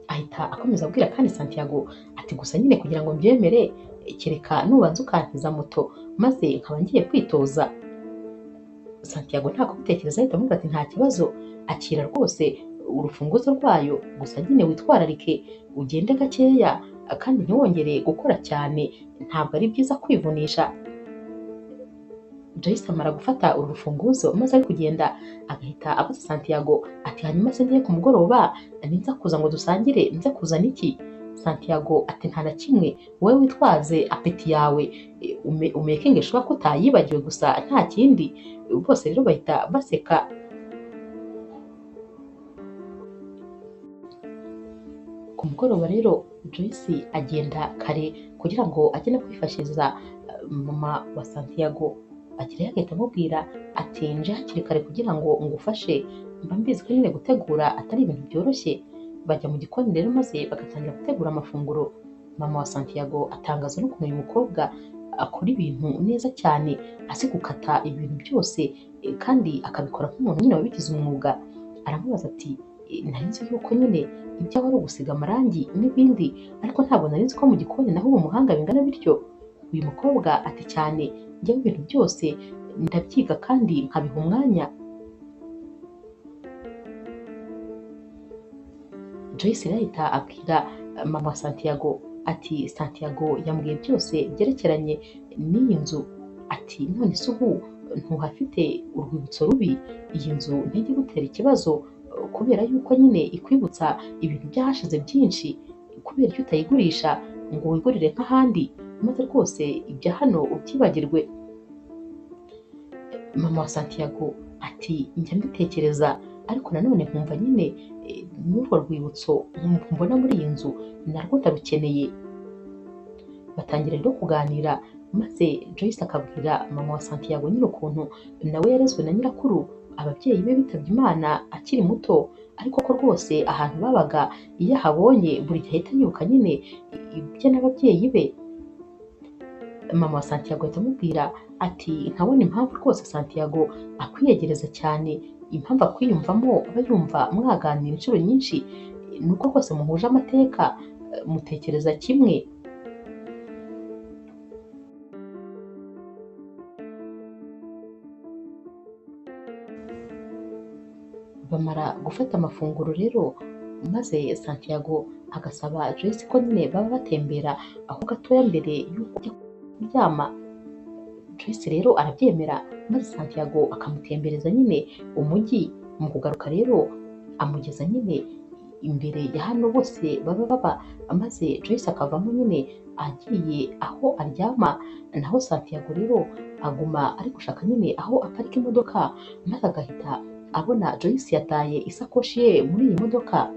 Ahita akomeza abwira kandi Santiago ati gusa nyine kugira ngo mbyemere, kereka nubanza ukantiza moto maze nkaba ngiye kwitoza. Santiago nta kubitekereza ahita amubwira ati nta kibazo, akira rwose urufunguzo rwayo, gusa nyine witwararike, ugende gakeya kandi ntiwongere gukora cyane, ntabwo ari byiza kwivunisha. Joyce amara gufata uru rufunguzo maze ari kugenda, agahita abaza Santiago ati hanyuma se ngiye ku mugoroba ninza kuza ngo dusangire nze kuzana iki? Santiago ati nta na kimwe, wowe witwaze apeti yawe, umekinge shuwa ko utayibagiwe gusa nta kindi. Bose rero bahita baseka. Ku mugoroba rero Joyce agenda kare kugira ngo ajye no kwifashiriza mama wa Santiago. Agerayo agahita amubwira ati nje hakiri kare kugira ngo ngufashe, mba mbizi ko nyine gutegura atari ibintu byoroshye. Bajya mu gikoni rero maze bagatangira gutegura amafunguro. Mama wa Santiago atangazwa n'ukuntu uyu mukobwa akora ibintu neza cyane, azi gukata ibintu byose kandi akabikora nk'umuntu nyine wabigize umwuga. Aramubaza ati nari nzi yuko nyine ibyawe ari ugusiga amarangi n'ibindi, ariko ntabwo nari nzi ko mu gikoni naho uri umuhanga bingana bityo. Uyu mukobwa ati cyane, njyewe ibintu byose ndabyiga kandi nkabiha umwanya. Joyce ahita abwira mama wa Santiago ati Santiago yambwiye byose byerekeranye n'iyi nzu, ati none se ubu ntuhafite urwibutso rubi? Iyi nzu ntijya igutera ikibazo kubera yuko nyine ikwibutsa ibintu byahashize byinshi, kubera icyo utayigurisha ngo wigurire nk'ahandi, maze rwose ibya hano ubyibagirwe? Mama wa Santiago ati njya mbitekereza, ariko nanone nkumva nyine n'urwo rwibutso mbona muri iyi nzu narwo ndarukeneye. Batangira rero kuganira, maze Joyce akabwira mama wa Santiago nyine ukuntu nawe yarezwe na nyirakuru, ababyeyi be bitabye Imana akiri muto, ariko ko rwose ahantu babaga iyo ahabonye buri gihe ahita yibuka nyine ibye n'ababyeyi be. mama wa Santiago ahita amubwira ati ntabona impamvu rwose Santiago akwiyegereza cyane, impamvu akwiyumvamo aba yumva mwaganira inshuro nyinshi, nuko rwose muhuje amateka, mutekereza kimwe. Bamara gufata amafunguro rero, maze Santiago agasaba Joyce ko nyine baba batembera aho gatoya mbere y'uko ajya kuryama. Joyce rero arabyemera, maze Santiago akamutembereza nyine umujyi. Mu kugaruka rero amugeza nyine imbere ya hano bose baba, maze Joyce akavamo nyine agiye aho aryama, naho Santiago rero aguma ari gushaka nyine aho aparika imodoka, maze agahita abona Joyce yataye isakoshi ye muri iyi modoka.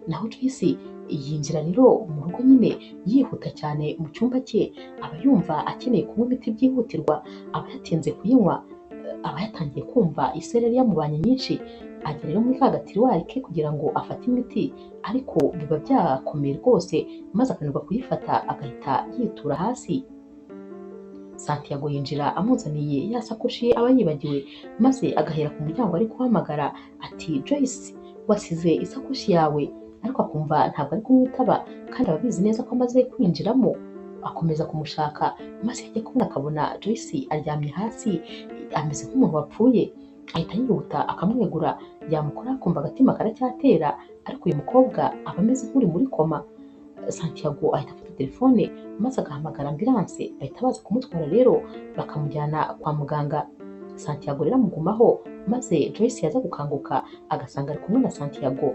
Naho Joyce yinjira rero mu rugo nyine yihuta cyane mu cyumba cye, aba yumva akeneye kunywa imiti byihutirwa, aba yatinze kuyinywa, aba yatangiye kumva isereri yamubanye nyinshi. Ajya rero muri ka gatiriwari ke kugira ngo afate imiti, ariko biba byakomeye rwose, maze akananirwa kuyifata agahita yitura hasi. Santiago yinjira amuzaniye ya sakoshi ye aba yibagiwe, maze agahera ku muryango ari guhamagara ati Joyce, wasize isakoshi yawe, ariko akumva ntabwo ari kumwitaba, kandi aba abizi neza ko amaze kwinjiramo. Akomeza kumushaka, maze yajya kubona akabona Joyce aryamye hasi ameze nk'umuntu wapfuye, ahita yihuta akamwegura, yamukora akumva agatima karacyatera, ariko uyu mukobwa aba ameze nk'uri muri koma. Santiago ahita afata telefone maze agahamagara ambulance, bahita baza kumutwara rero bakamujyana kwa muganga. Santiago rero amugumaho, maze Joyce yaza gukanguka agasanga ari kumwe na Santiago.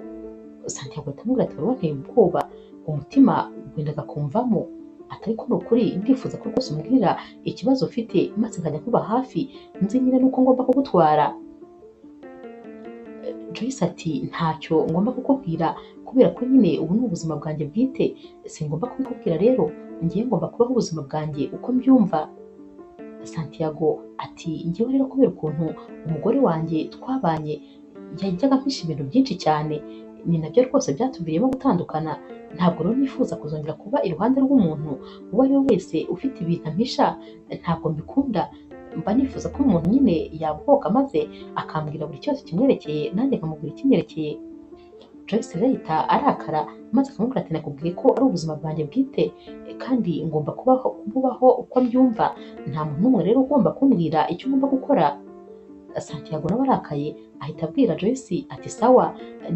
Santiago ahita amubwira ati wari wanteye ubwoba, umutima wendaga kumvamo, atari ko ni ukuri ndifuza ko rwose umbwira ikibazo ufite, maze nkajya kuba hafi, nzi nyine nuko ngomba kugutwara. Joyce ati ntacyo ngomba kukubwira, kubera ko nyine ubu ni ubuzima bwanjye bwite, singomba kubikubwira, rero ngiye ngomba kubaho ubuzima bwanjye uko mbyumva. Santiago ati ngewe rero kubera ukuntu umugore wanjye twabanye yajyaga ampisha ibintu byinshi cyane, ni nabyo rwose byatuviriyemo gutandukana. Ntabwo rero nifuza kuzongera kuba iruhande rw'umuntu uwo ari we wese ufite ibintu ampisha, ntabwo mbikunda. Mba nifuza ko umuntu nyine yabohoka maze akambwira buri cyose kimwerekeye, nanjye nkamubwira ikinyerekeye. Joyce rero ahita arakara, maze akamubwira ati nakubwiye ko ari ubuzima bwanjye bwite, kandi ngomba kubaho uko mbyumva, nta muntu n'umwe rero ugomba kumbwira icyo ngomba gukora. Santiago nawe arakaye ahita abwira Joyce ati sawa,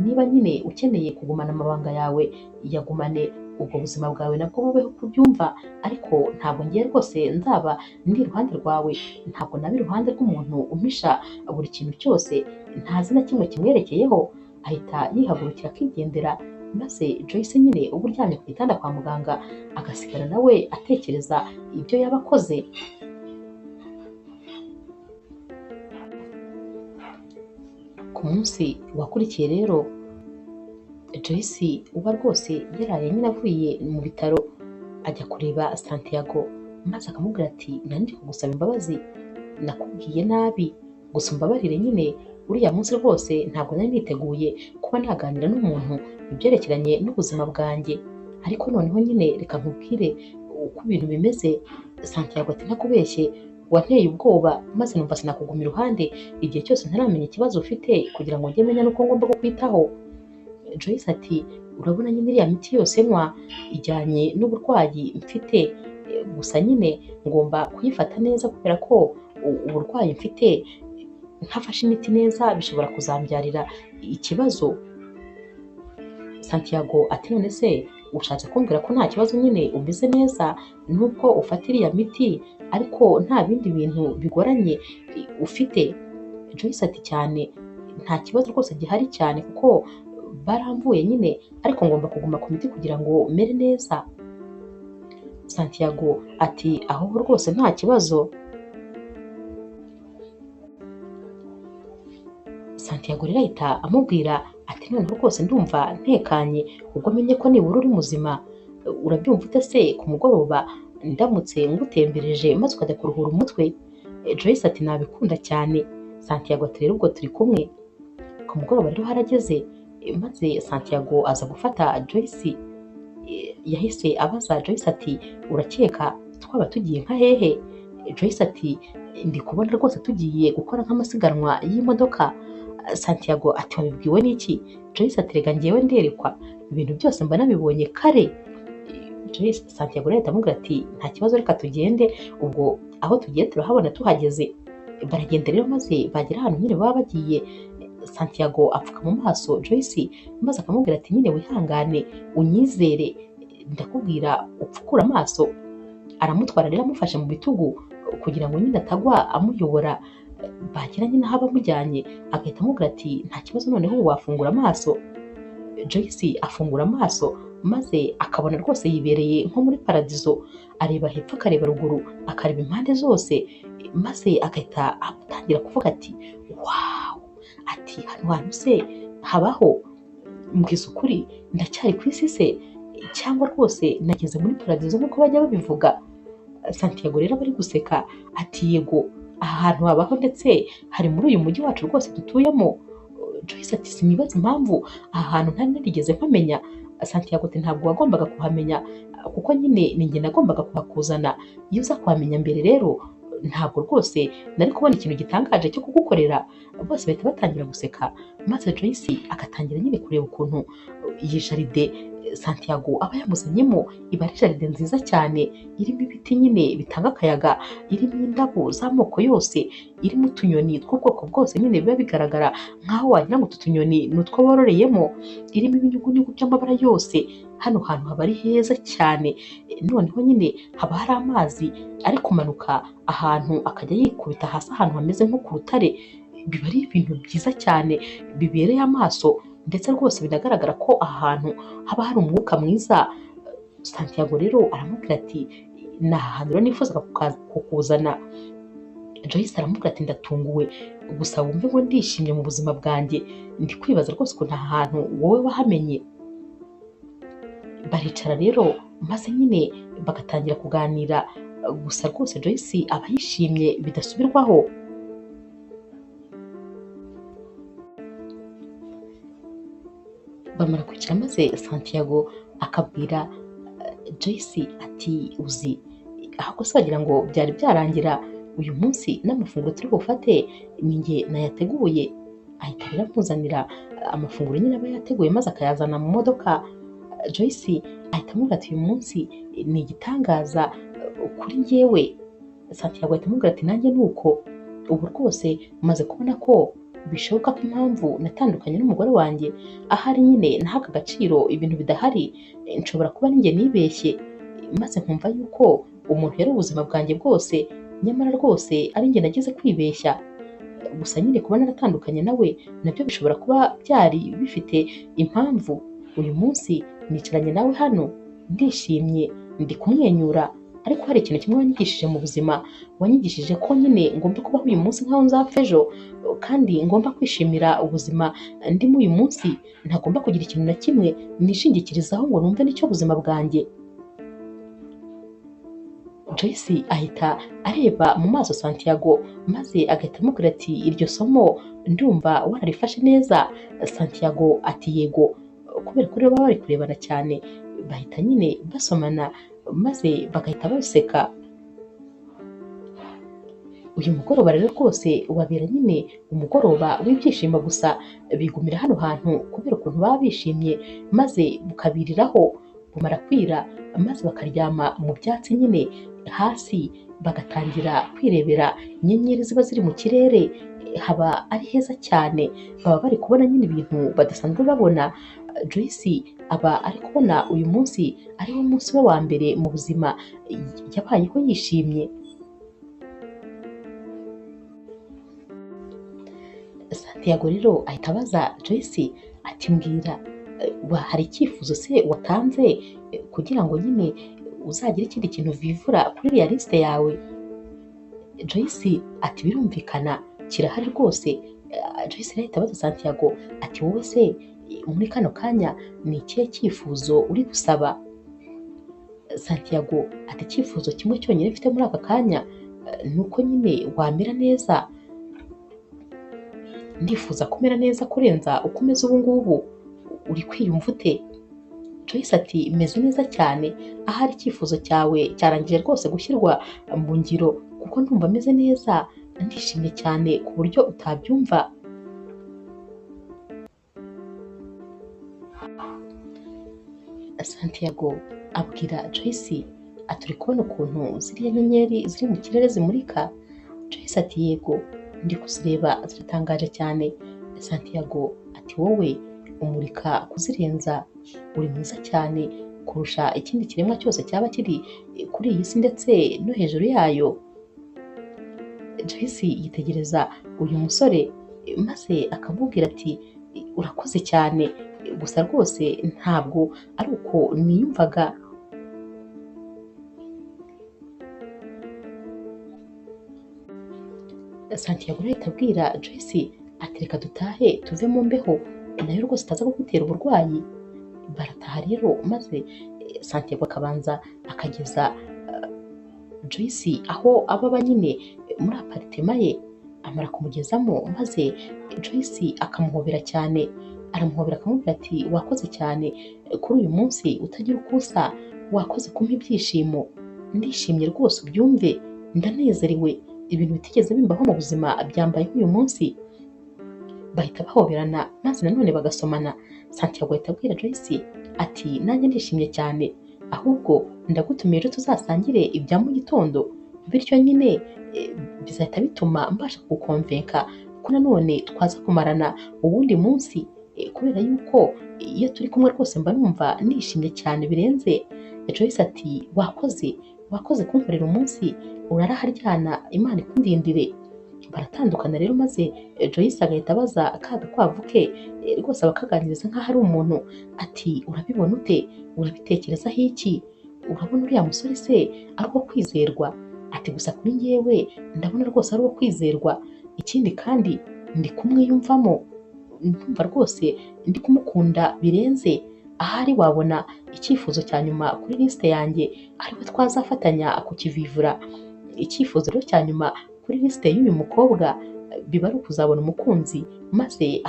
niba nyine ukeneye kugumana amabanga yawe yagumane, ubwo buzima bwawe nabwo bubeho uko ubyumva, ariko ntabwo ngiye rwose nzaba ndi iruhande rwawe, ntabwo naba iruhande rw'umuntu umpisha buri kintu cyose ntazi na kimwe kimwerekeyeho. Ahita yihagurukira akigendera, maze Joyce nyine uba uryamye ku gitanda kwa muganga agasigara nawe atekereza ibyo yaba akoze. Ku munsi wakurikiye rero, Joyce uba rwose yaraye nyine avuye mu bitaro, ajya kureba Santiago, maze akamubwira ati nandi kugusaba imbabazi, nakubwiye nabi, gusa umbabarire nyine, uriya munsi rwose ntabwo nari niteguye kuba naganira n'umuntu ibyerekeranye n'ubuzima bwanjye, ariko noneho nyine reka nkubwire uko ibintu bimeze. Santiago ati ntakubeshye, wanteye ubwoba, maze numva sinakuguma iruhande igihe cyose ntaramenya ikibazo ufite, kugira ngo njye menya nuko ngomba kukwitaho. Joyce ati urabona nyine iriya miti yose nywa ijyanye n'uburwayi mfite, gusa nyine ngomba kuyifata neza, kubera ko uburwayi mfite ntafashe imiti neza bishobora kuzambyarira ikibazo. Santiago ati none se ushatse kumbwira ko nta kibazo nyine umeze neza nubwo ufata iriya miti, ariko nta bindi bintu bigoranye ufite? Joyce ati cyane, nta kibazo rwose gihari cyane, kuko baramvuye nyine, ariko ngomba kuguma ku miti kugira ngo mere neza. Santiago ati aho rwose nta kibazo. Santiago rero ahita amubwira ati noneho rwose ndumva ntekanye, ubwo menye ko nibura uri muzima. Urabyumva ute se ku mugoroba ndamutse ngutembereje maze ukajya kuruhura umutwe? Joyce ati nabikunda cyane. Santiago ati rero ubwo turi kumwe. Ku mugoroba rero harageze, maze Santiago aza gufata Joyce, yahise abaza Joyce ati urakeka twaba tugiye nka hehe? Joyce ati ndi kubona rwose tugiye gukora nk'amasiganwa y'imodoka. Santiago ati wabibwiwe n'iki? Joyce ati rega njyewe nderekwa, ibintu byose mba nabibonye kare. Santiago rero amubwira ati nta kibazo reka tugende, ubwo aho tugiye turahabona tuhageze. Baragenda rero maze bagera ahantu nyine baba bagiye. Santiago apfuka mu maso Joyce maze akamubwira ati nyine wihangane unyizere, ndakubwira upfukura amaso. Aramutwara rero amufashe mu bitugu kugira ngo nyine atagwa amuyobora. Bagera nyine aho abamujyanye agahita amubwira ati nta kibazo noneho wafungura amaso. Joyce afungura amaso maze akabona rwose yibereye nko muri paradizo, areba hepfo akareba ruguru akareba impande zose, maze agahita atangira kuvuga ati wawu, ati hano hantu se habaho? Mbwiza ukuri ndacyari ku isi se, cyangwa rwose nageze muri paradizo nk'uko bajya babivuga? Santiago rero bari guseka ati yego, aha hantu habaho ndetse hari muri uyu mujyi wacu rwose dutuyemo. Joyce ati sinibaza impamvu aha hantu ntari narigeze mpamenya. Santiago ati ntabwo wagombaga kuhamenya kuko nyine ni njye nagombaga kuhakuzana. Iyo uza kuhamenya mbere rero ntabwo rwose nari kubona ikintu gitangaje cyo kugukorera. Bose bahita batangira guseka, maze Joyce agatangira nyine kureba ukuntu iyi jaride Santiago aba yamuzanyemo iba ari jaride nziza cyane, irimo ibiti nyine bitanga akayaga, irimo indabo z'amoko yose, irimo utunyoni tw'ubwoko bwose nyine biba bigaragara nk'aho wagira ngo utu tunyoni ni utwo bororeyemo, irimo ibinyugunyugu by'amabara yose. Hano hantu haba ari heza cyane, noneho nyine haba hari amazi ari kumanuka ahantu akajya yikubita hasi ahantu hameze nko ku rutare. Biba ari ibintu byiza cyane bibereye amaso, ndetse rwose binagaragara ko aha hantu haba hari umwuka mwiza. Santiago rero aramubwira ati ni ahantu rero nifuzaga kukuzana. Joyce aramubwira ati ndatunguwe, gusa wumve ngo ndishimye mu buzima bwanjye, ndi kwibaza rwose ko nta hantu wowe wahamenye. Baricara rero maze nyine bagatangira kuganira, gusa rwose Joyce aba yishimye bidasubirwaho. Bamara kwicara maze Santiago akabwira Joyce ati uzi ahubwo se wagira ngo byari byarangira uyu munsi n'amafunguro turi bufate ni njye nayateguye. Ahita rero amuzanira amafunguro nyine aba yateguye maze akayazana mu modoka. Joyce ahita amubwira ati uyu munsi ni igitangaza kuri njyewe. Santiago ahita amubwira ati nanjye ni uko, ubu rwose maze kubona ko bishoboka ko impamvu natandukanye n'umugore wanjye ahari nyine nahaga agaciro ibintu bidahari, nshobora kuba ninjye nibeshye maze nkumva yuko umuntu yari ubuzima bwanjye bwose, nyamara rwose ari njye nagize kwibeshya. Gusa nyine kuba naratandukanye nawe nabyo bishobora kuba byari bifite impamvu. Uyu munsi nicaranye nawe hano ndishimye, ndi kumwenyura, ariko hari ikintu kimwe wanyigishije mu buzima. Wanyigishije ko nyine ngomba kubaho uyu munsi nkaho nzapfa ejo, kandi ngomba kwishimira ubuzima ndimo uyu munsi, ntagomba kugira ikintu na kimwe nishingikirizaho ngo numve nicyo buzima bwanjye. Joyce ahita areba mu maso Santiago maze agahita amubwira ati iryo somo ndumva wararifashe neza. Santiago ati yego, kubera ko rero baba bari kurebana cyane bahita nyine basomana maze bagahita baseka. Uyu mugoroba rero rwose ubabera nyine umugoroba w'ibyishimo gusa, bigumira hano hantu kubera ukuntu baba bishimye maze bukabiriraho. Bumara kwira maze bakaryama mu byatsi nyine hasi, bagatangira kwirebera inyenyeri ziba ziri mu kirere. Haba ari heza cyane, baba bari kubona nyine ibintu badasanzwe babona. Joyce aba ari kubona uyu munsi ari wo munsi we wa mbere mu buzima yabayeho yishimye. Santiago rero ahita abaza Joyce ati mbwira, hari icyifuzo se watanze kugira ngo nyine uzagire ikindi kintu vivura kuri iriya lisite yawe? Joyce ati birumvikana kirahari rwose. Joyce rero ahita abaza Santiago ati wowe se muri kano kanya ni ikihe cyifuzo uri gusaba? Santiago ati icyifuzo kimwe cyonyine mfite muri aka kanya ni uko nyine wamera neza. Ndifuza kumera neza kurenza uko umeze ubu ngubu. Uri kwiyumva ute? Joyce ati meze neza cyane, ahari icyifuzo cyawe cyarangije rwose gushyirwa mu ngiro kuko ndumva meze neza, ndishimye cyane ku buryo utabyumva. Santiago abwira Joyce ati uri kubona ukuntu ziriya nyenyeri ziri mu kirere zimurika? Joyce ati yego, ndi kuzireba ziratangaje cyane. Santiago ati wowe umurika kuzirenza, uri mwiza cyane kurusha ikindi kiremwa cyose cyaba kiri kuri iyi si ndetse no hejuru yayo. Joyce yitegereza uyu musore maze akamubwira ati urakoze cyane, gusa rwose ntabwo ari uko niyumvaga. Santiago ahita abwira Joyce ati reka dutahe tuve mu mbeho, nayo rwose itaza kugutera uburwayi. Barataha rero maze Santiago akabanza akageza Joyce aho aba nyine muri aparitema ye, amara kumugezamo maze Joyce akamuhobera cyane, aramuhobera akamubwira ati wakoze cyane kuri uyu munsi utagira uko usa, wakoze kumpa ibyishimo, ndishimye rwose ubyumve, ndanezerewe, ibintu bitigeze bimbaho mu buzima byambayeho uyu munsi. Bahita bahoberana maze nanone bagasomana. Santiago ahita abwira Joyce ati nanjye ndishimye cyane, ahubwo ndagutumiye ejo tuzasangire ibya mu gitondo, bityo nyine bizahita bituma mbasha kugukonvenka ko nanone twaza kumarana uwundi munsi, kubera yuko iyo turi kumwe rwose mba numva nishimye cyane birenze. Joyce ati wakoze kunkorera umunsi, uraraharyana, Imana ikundindire. Baratandukana rero maze Joyce agahita abaza ka gakwavu ke rwose abakaganiriza nk'aho ari umuntu ati urabibona ute, urabitekerezaho iki, urabona uriya musore se ari uwo kwizerwa? Ati gusa kuri njyewe ndabona rwose ari uwo kwizerwa, ikindi kandi ndi kumwiyumvamo, ndumva rwose ndi kumukunda birenze, ahari wabona icyifuzo cya nyuma kuri lisite yanjye ariwe twazafatanya kukivivura. Icyifuzo rero cya nyuma kuri lisite y'uyu mukobwa biba ari ukuzabona umukunzi maze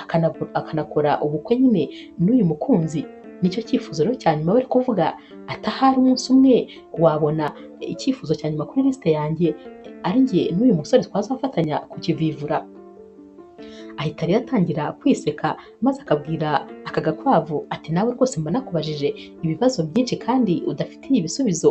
akanakora ubukwe nyine n'uyu mukunzi. Nicyo cyifuzo rero cya nyuma bari kuvuga, atahari umunsi umwe wabona icyifuzo cya nyuma kuri lisite yanjye ari njye n'uyu musore twazafatanya kukivivura. Ahita rero atangira kwiseka maze akabwira aka gakwavu ati nawe rwose mba nakubajije ibibazo byinshi kandi udafitiye ibisubizo,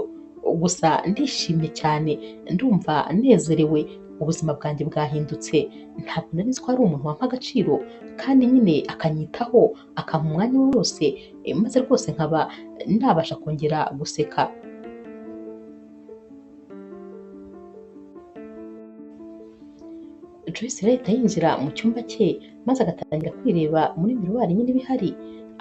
gusa ndishimye cyane, ndumva nezerewe, ubuzima bwanjye bwahindutse, ntabwo nari nzi ko ari umuntu wampa agaciro kandi nyine akanyitaho, akampa umwanya we wose, maze rwose nkaba nabasha kongera guseka. Joyce rero ahita yinjira mu cyumba cye maze agatangira kwireba muri miruwari nyine ibihari,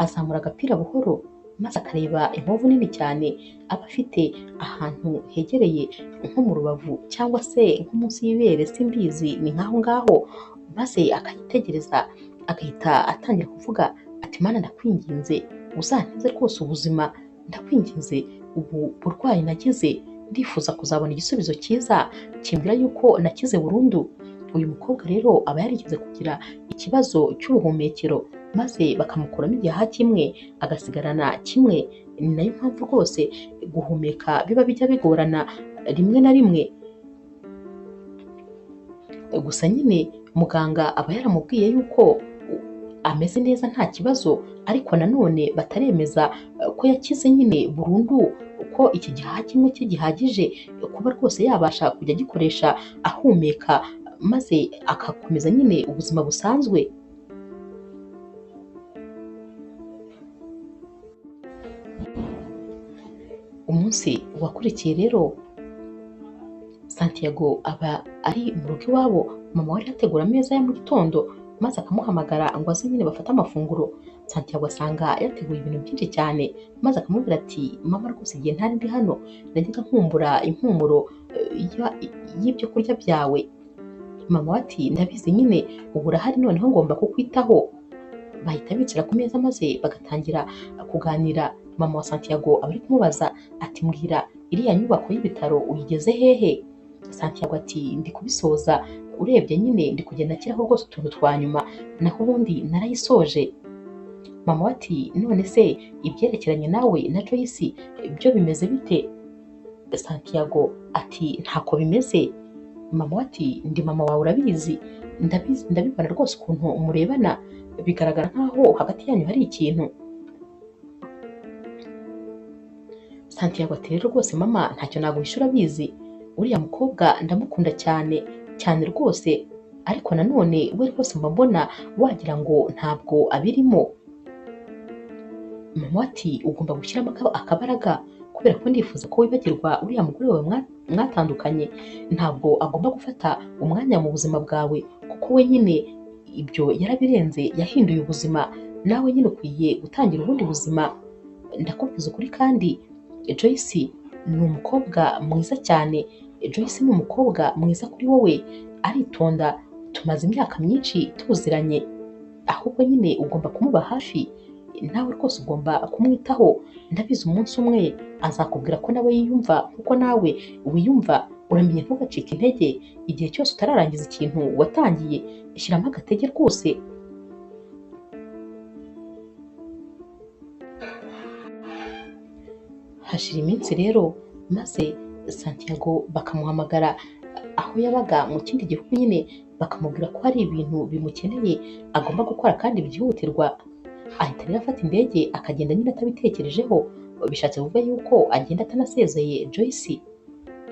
azamura agapira buhoro maze akareba inkovu nini cyane aba afite ahantu hegereye nko mu rubavu cyangwa se nko munsi y'ibere simbizi, ni nk'aho ngaho, maze akayitegereza agahita atangira kuvuga ati Mana ndakwinginze uzankize rwose ubuzima, ndakwinginze ubu burwayi nagize ndifuza kuzabona igisubizo cyiza kimbwira yuko nakize burundu. Uyu mukobwa rero aba yarigeze kugira ikibazo cy'ubuhumekero maze bakamukuramo igihaha kimwe agasigarana kimwe, ni nayo mpamvu rwose guhumeka biba bijya bigorana rimwe na rimwe. Gusa nyine muganga aba yaramubwiye yuko ameze neza nta kibazo, ariko nanone bataremeza ko yakize nyine burundu, ko iki gihaha kimwe cye gihagije kuba rwose yabasha kujya agikoresha ahumeka maze agakomeza nyine ubuzima busanzwe. Umunsi wakurikiye rero Santiago aba ari mu rugo iwabo, mama wari yategura ameza ya mu gitondo maze akamuhamagara ngo aze nyine bafate amafunguro. Santiago asanga yateguye ibintu byinshi cyane maze akamubwira ati mama rwose igihe ntari ndi hano najyaga nkumbura impumuro y'ibyo kurya byawe. Mama we ati ndabizi nyine ubu urahari noneho ngomba kukwitaho. Bahita bicara ku meza maze bagatangira kuganira. Mama wa Santiago aba ari kumubaza ati mbwira iriya nyubako y'ibitaro uyigeze hehe? Santiago ati ndi kubisoza, urebye nyine ndi kugenda nshyiraho rwose utuntu twa nyuma, naho ubundi narayisoje. Mama we ati none se ibyerekeranye nawe na Joyce byo bimeze bite? Santiago ati ntako bimeze. Mama we ati ndi mama wawe urabizi, ndabibona rwose ukuntu murebana, bigaragara nkaho hagati yanyu hari ikintu. Santiago ati rero rwose mama ntacyo naguhisha urabizi, uriya mukobwa ndamukunda cyane cyane rwose, ariko nanone we rwose mba mbona wagira ngo ntabwo abirimo. Mama we ati ugomba gushyiramo akabaraga, kubera ko ndifuza ko wibagirwa uriya mugore wawe mwatandukanye. Ntabwo agomba gufata umwanya mu buzima bwawe, kuko we nyine ibyo yarabirenze, yahinduye ubuzima. Nawe nyine ukwiye gutangira ubundi buzima. Ndakubwiza ukuri kandi Joyce ni umukobwa mwiza cyane. Joyce ni umukobwa mwiza kuri wowe, aritonda, tumaze imyaka myinshi tuziranye, ahubwo nyine ugomba kumuba hafi, nawe rwose ugomba kumwitaho. Ndabizi umunsi umwe azakubwira ko nawe yiyumva nkuko nawe wiyumva. Uramenye ntugacike intege, igihe cyose utararangiza ikintu watangiye, shyiramo agatege rwose. Hashira iminsi rero, maze Santiago bakamuhamagara aho yabaga mu kindi gihugu nyine, bakamubwira ko hari ibintu bimukeneye agomba gukora kandi byihutirwa. Ahita rero afata indege akagenda nyine atabitekerejeho, bishatse kuvuga yuko agenda atanasezeye Joyce.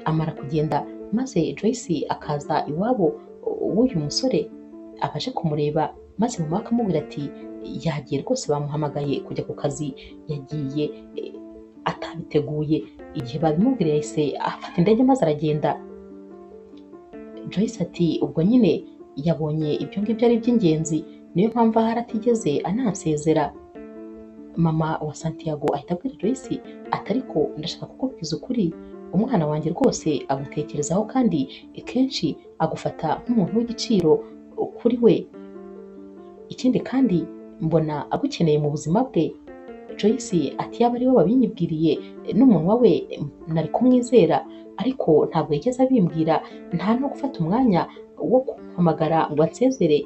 Amara kugenda, maze Joyce akaza iwabo w'uyu musore, abaje kumureba, maze mama akamubwira ati yagiye rwose, bamuhamagaye kujya ku kazi, yagiye atabiteguye. Igihe babimubwira yahise afata indege maze aragenda. Joyce ati ubwo nyine yabonye ibyo ngibyo ari iby'ingenzi, niyo mpamvu ahari atigeze anansezera. Mama wa Santiago ahita abwira Joyce ati ariko ndashaka kukubwiza ukuri, umwana wanjye rwose agutekerezaho kandi kenshi agufata nk'umuntu w'igiciro kuri we. Ikindi kandi mbona agukeneye mu buzima bwe. Joyce ati yaba ari we wabinyibwiriye n'umunwa we nari kumwizera, ariko ntabwo yigeze abimbwira, nta no gufata umwanya wo kumpamagara ngo ansezere.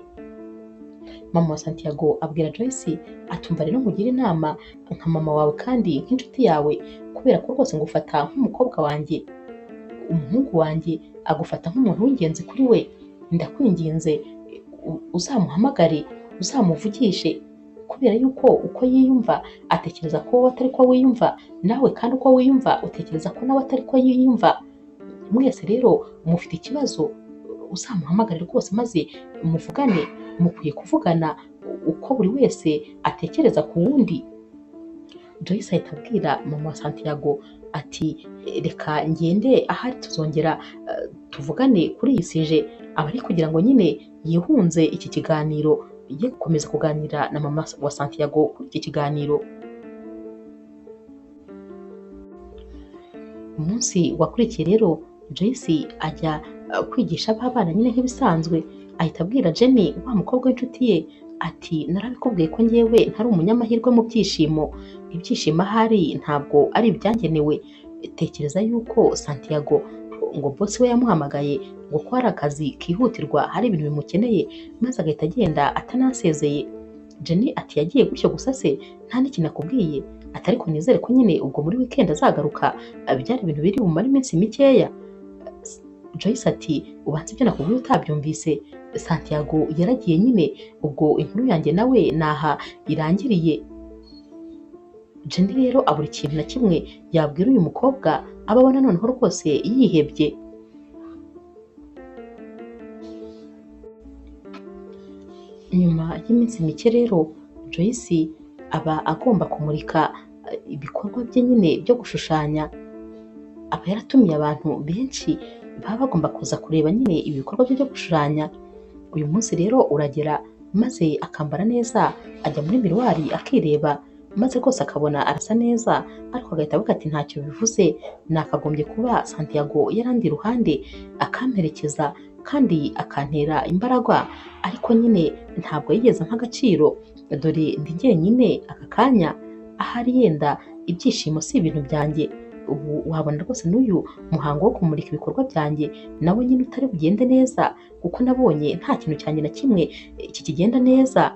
Mama wa Santiago abwira Joyce atumva rero nkugire inama nka mama wawe kandi nk'inshuti yawe, kubera ko rwose ngufata nk'umukobwa wanjye, umuhungu wanjye agufata nk'umuntu w'ingenzi kuri we. Ndakwinginze uzamuhamagare, uzamuvugishe, kubera yuko uko yiyumva atekereza ko wowe atari ko wiyumva, nawe kandi uko wiyumva utekereza ko nawe atari ko yiyumva. Mwese rero mufite ikibazo, uzamuhamagare rwose maze muvugane. Mukwiye kuvugana uko buri wese atekereza ku wundi. Joyce ahita abwira mama wa Santiago ati reka ngende, ahari tuzongera tuvugane kuri iyi sije. Aba ari kugira ngo nyine yihunze iki kiganiro, ye gukomeza kuganira na mama wa Santiago kuri iki kiganiro. Umunsi wakurikiye rero, Joyce ajya kwigisha abana nyine nk'ibisanzwe. Ahita abwira Jenny, wa mukobwa w'inshuti ye, ati narabikubwiye ko ngewe ntari umunyamahirwe mu byishimo. Ibyishimo ahari ntabwo ari ibyangenewe. Tekereza yuko Santiago ngo boss we yamuhamagaye ngo ko hari akazi kihutirwa, hari ibintu bimukeneye, maze agahita agenda atanasezeye. Jenny ati yagiye gutyo gusa se nta n'ikintu akubwiye? Ati ariko nizere ko nyine ubwo muri weekend azagaruka, byari ibintu biri bumara iminsi mikeya. Joyce ati ubanza ibyo nakubwiye utabyumvise, Santiago yaragiye nyine, ubwo inkuru yanjye nawe naha irangiriye. Jenny rero abura ikintu na kimwe yabwira uyu mukobwa, ababona noneho rwose yihebye. Nyuma y'iminsi mike rero, Joyce aba agomba kumurika ibikorwa bye nyine byo gushushanya. Aba yaratumiye abantu benshi baba bagomba kuza kureba nyine ibikorwa bye byo gushushanya. Uyu munsi rero uragera, maze akambara neza, ajya muri miruwari akireba, maze rwose akabona arasa neza, ariko agahita avuga ati ntacyo bivuze, nakagombye kuba Santiago yarandi iruhande akamperekeza kandi akantera imbaraga, ariko nyine ntabwo yigeze ampa agaciro. Dore ndi jyenyine aka kanya, ahari yenda ibyishimo si ibintu byanjye. Ubu wabona rwose n'uyu muhango wo kumurika ibikorwa byanjye nawe nyine utari bugende neza, kuko nabonye nta kintu cyanjye na kimwe kikigenda neza.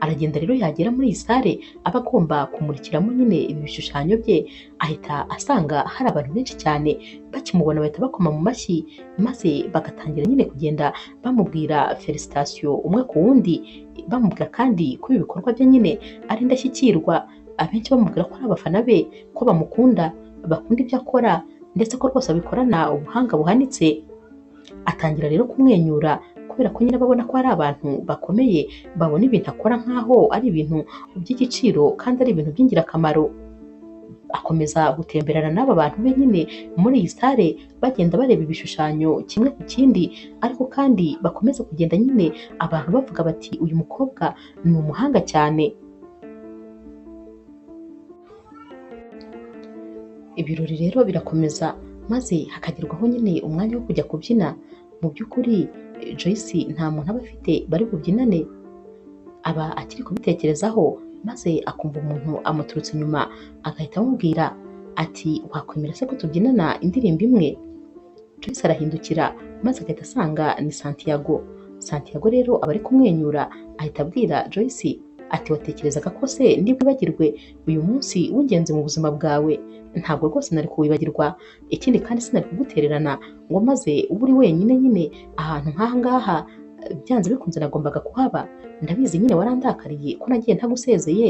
aragenda rero yagera muri iyi sare aba agomba kumurikiramo nyine ibi bishushanyo bye, ahita asanga hari abantu benshi cyane, bakimubona bahita bakoma mu mashyi, maze bagatangira nyine kugenda bamubwira felicitation umwe ku wundi, bamubwira kandi ko ibikorwa bye nyine ari indashyikirwa, abenshi bamubwira ko ari abafana be, ko bamukunda, bakunda ibyo akora, ndetse ko rwose abikorana ubuhanga buhanitse. Atangira rero kumwenyura kubera ko nyine babona ko ari abantu bakomeye, babona ibintu akora nk'aho ari ibintu by'igiciro kandi ari ibintu by'ingirakamaro. Akomeza gutemberana n'aba bantu be nyine muri iyi sare, bagenda bareba ibishushanyo kimwe ku kindi, ariko kandi bakomeza kugenda nyine abantu bavuga bati uyu mukobwa ni umuhanga cyane. Ibirori rero birakomeza, maze hakagerwaho nyine umwanya wo kujya kubyina. Mu by'ukuri Joyce nta muntu aba afite bari bubyinane, aba akiri kubitekerezaho, maze akumva umuntu amuturutse inyuma agahita amubwira ati wakwemera se ko tubyinana indirimbo imwe? Joyce arahindukira maze agahita asanga ni Santiago. Santiago rero aba ari kumwenyura, ahita abwira Joyce ati watekerezaga ko se ndibwibagirwe uyu munsi w'ingenzi mu buzima bwawe? Ntabwo rwose nari kuwibagirwa, ikindi kandi sinari kugutererana ngo maze uba uri wenyine nyine ahantu nk'aha ngaha, byanze bikunze nagombaga kuhaba. Ndabizi nyine warandakariye ko nagiye ntagusezeye,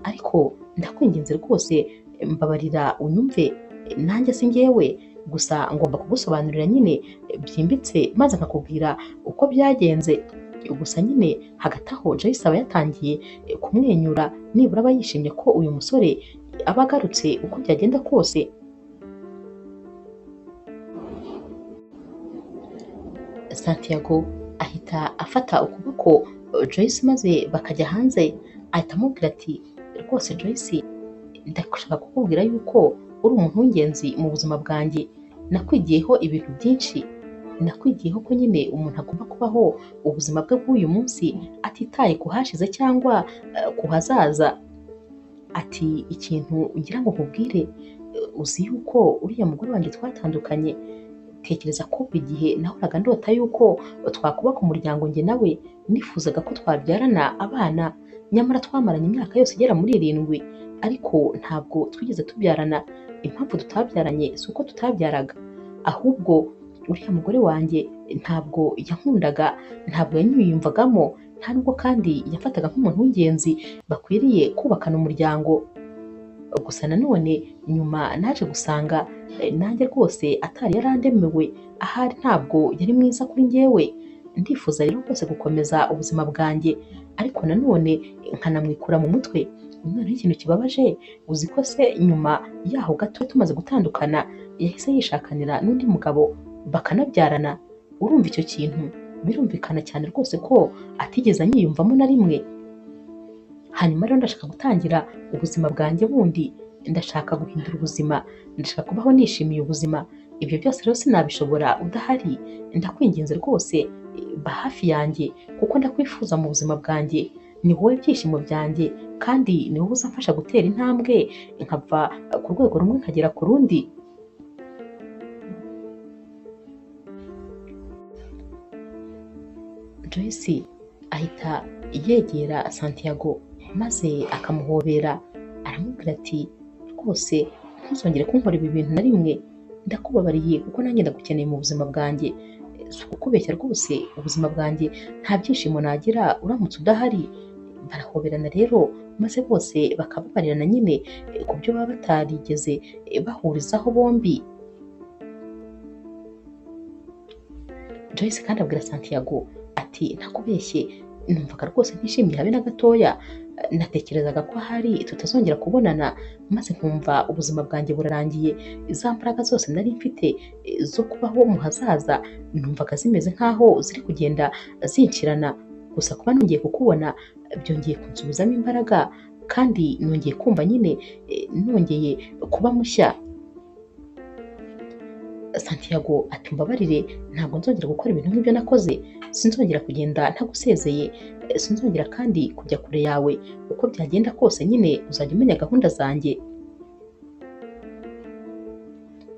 ariko ndakwinginze rwose mbabarira unyumve, nanjye si njyewe, gusa ngomba kugusobanurira nyine byimbitse maze nkakubwira uko byagenze. Gusa nyine hagati aho Joyce aba yatangiye kumwenyura, nibura aba yishimye ko uyu musore aba agarutse uko byagenda kose. Santiago ahita afata ukuboko Joyce maze bakajya hanze, ahita amubwira ati rwose Joyce, ndashaka kukubwira yuko uri umuntu w'ingenzi mu buzima bwanjye. Nakwigiyeho ibintu byinshi, nakwigiyeho ko nyine umuntu agomba kubaho ubuzima bwe bw'uyu munsi atitaye ku hashize cyangwa ku hazaza. Ati ikintu ngira ngo nkubwire, uzi yuko uriya mugore wanjye twatandukanye, tekereza ko buri gihe nahoraga ndota yuko twakubaka umuryango njye nawe, nifuzaga ko twabyarana abana, nyamara twamaranye imyaka yose igera muri 7, ariko ntabwo twigeze tubyarana. Impamvu tutabyaranye si uko tutabyaraga, ahubwo uriya mugore wanjye ntabwo yankundaga, ntabwo yanyiyumvagamo, nta nubwo kandi yafataga nk'umuntu w'ingenzi bakwiriye kubakana umuryango. Gusa nanone nyuma naje gusanga nanjye rwose atari yarandemewe, ahari ntabwo yari mwiza kuri njyewe. Ndifuza rero rwose gukomeza ubuzima bwanjye, ariko nanone nkanamwikura mu mutwe. Noneho ikintu kibabaje, uzi ko se nyuma yaho gato tumaze gutandukana yahise yishakanira n'undi mugabo bakanabyarana. Urumva icyo kintu? Birumvikana cyane rwose ko atigeze anyiyumvamo na rimwe. Hanyuma rero ndashaka gutangira ubuzima bwanjye bundi, ndashaka guhindura ubuzima, ndashaka kubaho nishimiye ubuzima. Ibyo byose rero sinabishobora udahari, ndakwinginze rwose ba hafi yanjye, kuko ndakwifuza mu buzima bwanjye. Ni wowe byishimo byanjye, kandi ni wowe uzamfasha gutera intambwe nkava ku rwego rumwe nkagera ku rundi. Joyce ahita yegera Santiago maze akamuhobera, aramubwira ati rwose ntuzongere kunkora ibi bintu na rimwe, ndakubabariye kuko nanjye ndagukeneye mu buzima bwanjye. Si ukukubeshya rwose, ubuzima bwanjye nta byishimo nagira uramutse udahari. Barahoberana rero maze bose bakababarirana nyine ku byo baba batarigeze bahurizaho bombi. Joyce kandi abwira Santiago ati ntakubeshye, numvaga rwose ntishimye habe na gatoya, natekerezaga ko ahari tutazongera kubonana, maze nkumva ubuzima bwanjye burarangiye. Za mbaraga zose nari mfite zo kubaho mu hazaza numvaga zimeze nk'aho ziri kugenda zinshirana. Gusa kuba nongeye kukubona byongeye kunsubizamo imbaraga, kandi nongeye kumva nyine nongeye kuba mushya. Santiago ati mbabarire, ntabwo nzongera gukora ibintu nk'ibyo nakoze, sinzongera kugenda ntagusezeye, sinzongera kandi kujya kure yawe. Uko byagenda kose nyine uzajya umenya gahunda zanjye.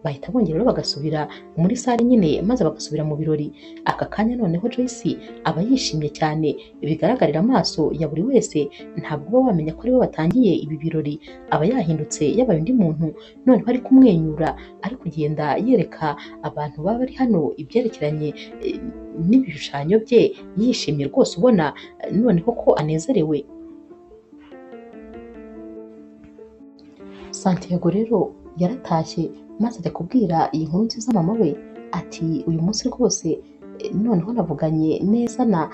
bahita bongera rero bagasubira muri sare nyine maze bagasubira mu birori. Aka kanya noneho Joyce aba yishimye cyane bigaragarira amaso ya buri wese, ntabwo uba wamenya ko aribo batangiye ibi birori, aba yahindutse yabaye undi muntu, noneho ari kumwenyura, ari kugenda yereka abantu baba bari hano ibyerekeranye n'ibishushanyo bye, yishimye rwose ubona noneho ko anezerewe. Santiago rero yaratashye maze ajya kubwira iyi nkuru nziza mama we ati uyu munsi rwose noneho navuganye neza na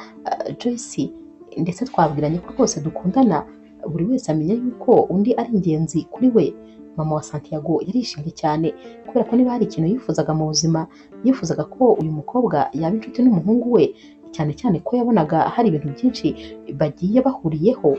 Joyce ndetse twabwiranye ko rwose dukundana, buri wese amenya yuko undi ari ingenzi kuri we. Mama wa Santiago yarishimye cyane kubera ko niba hari ikintu yifuzaga mu buzima, yifuzaga ko uyu mukobwa yaba inshuti n'umuhungu we, cyane cyane ko yabonaga hari ibintu byinshi bagiye bahuriyeho.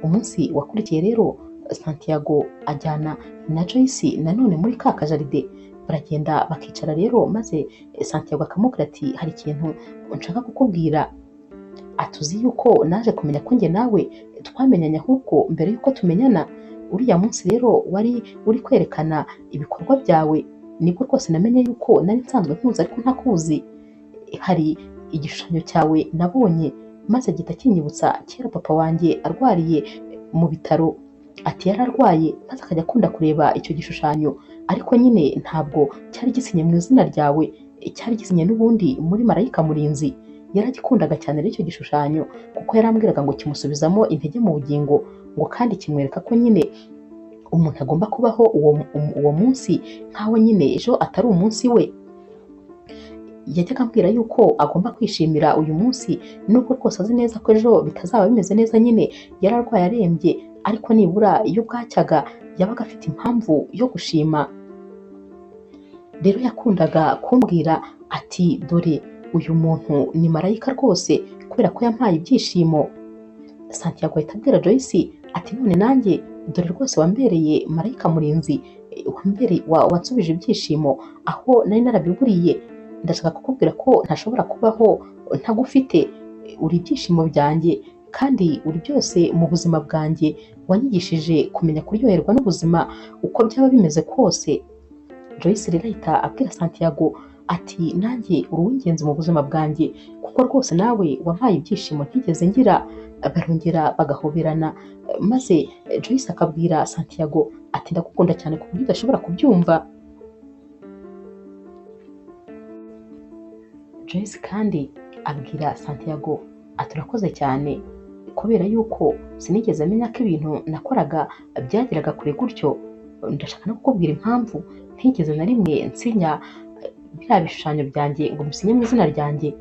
Umunsi wakurikiye rero Santiago ajyana na Joyce nanone muri ka kajaride, baragenda bakicara rero maze Santiago akamubwira ati hari ikintu nshaka kukubwira, atuzi yuko naje kumenya ko njye nawe twamenyanye ahubwo mbere yuko tumenyana. Uriya munsi rero wari uri kwerekana ibikorwa byawe, nibwo rwose namenye yuko nari nsanzwe nkuzi ariko ntakuzi. Hari igishushanyo cyawe nabonye maze gihita kinyibutsa kera papa wanjye arwariye mu bitaro, ati yari arwaye maze akajya akunda kureba icyo gishushanyo, ariko nyine ntabwo cyari gisinye mu izina ryawe, cyari gisinye n'ubundi muri marayika murinzi. Yaragikundaga cyane rero icyo gishushanyo kuko yarambwiraga ngo kimusubizamo intege mu bugingo, ngo kandi kimwereka ko nyine umuntu agomba kubaho uwo munsi nkaho nyine ejo atari umunsi we. Yajyaga ambwira yuko agomba kwishimira uyu munsi nubwo rwose azi neza ko ejo bitazaba bimeze neza, nyine yari arwaye arembye, ariko nibura iyo bwacyaga yabaga afite impamvu yo gushima. Rero yakundaga kumbwira ati dore uyu muntu ni marayika rwose kubera ko yampaye ibyishimo. Santiago ahita abwira Joyce ati none nanjye dore rwose wambereye marayika murinzi, wansubije ibyishimo aho nari narabiburiye. Ndashaka kukubwira ko ntashobora kubaho ntagufite, uri ibyishimo byanjye kandi uri byose mu buzima bwanjye, wanyigishije kumenya kuryoherwa n'ubuzima uko byaba bimeze kose. Joyce rero ahita abwira Santiago ati nanjye uri uw'ingenzi mu buzima bwanjye kuko rwose nawe wampaye ibyishimo ntigeze ngira. Barongera bagahoberana maze Joyce akabwira Santiago ati ndagukunda cyane ku buryo udashobora kubyumva. Joyce kandi abwira Santiago ati urakoze cyane kubera yuko sinigeze menya ko ibintu nakoraga byageraga kure gutyo. Ndashaka no kukubwira impamvu ntigeze na rimwe nsinya biriya bishushanyo byanjye ngo musinye mu izina ryanjye.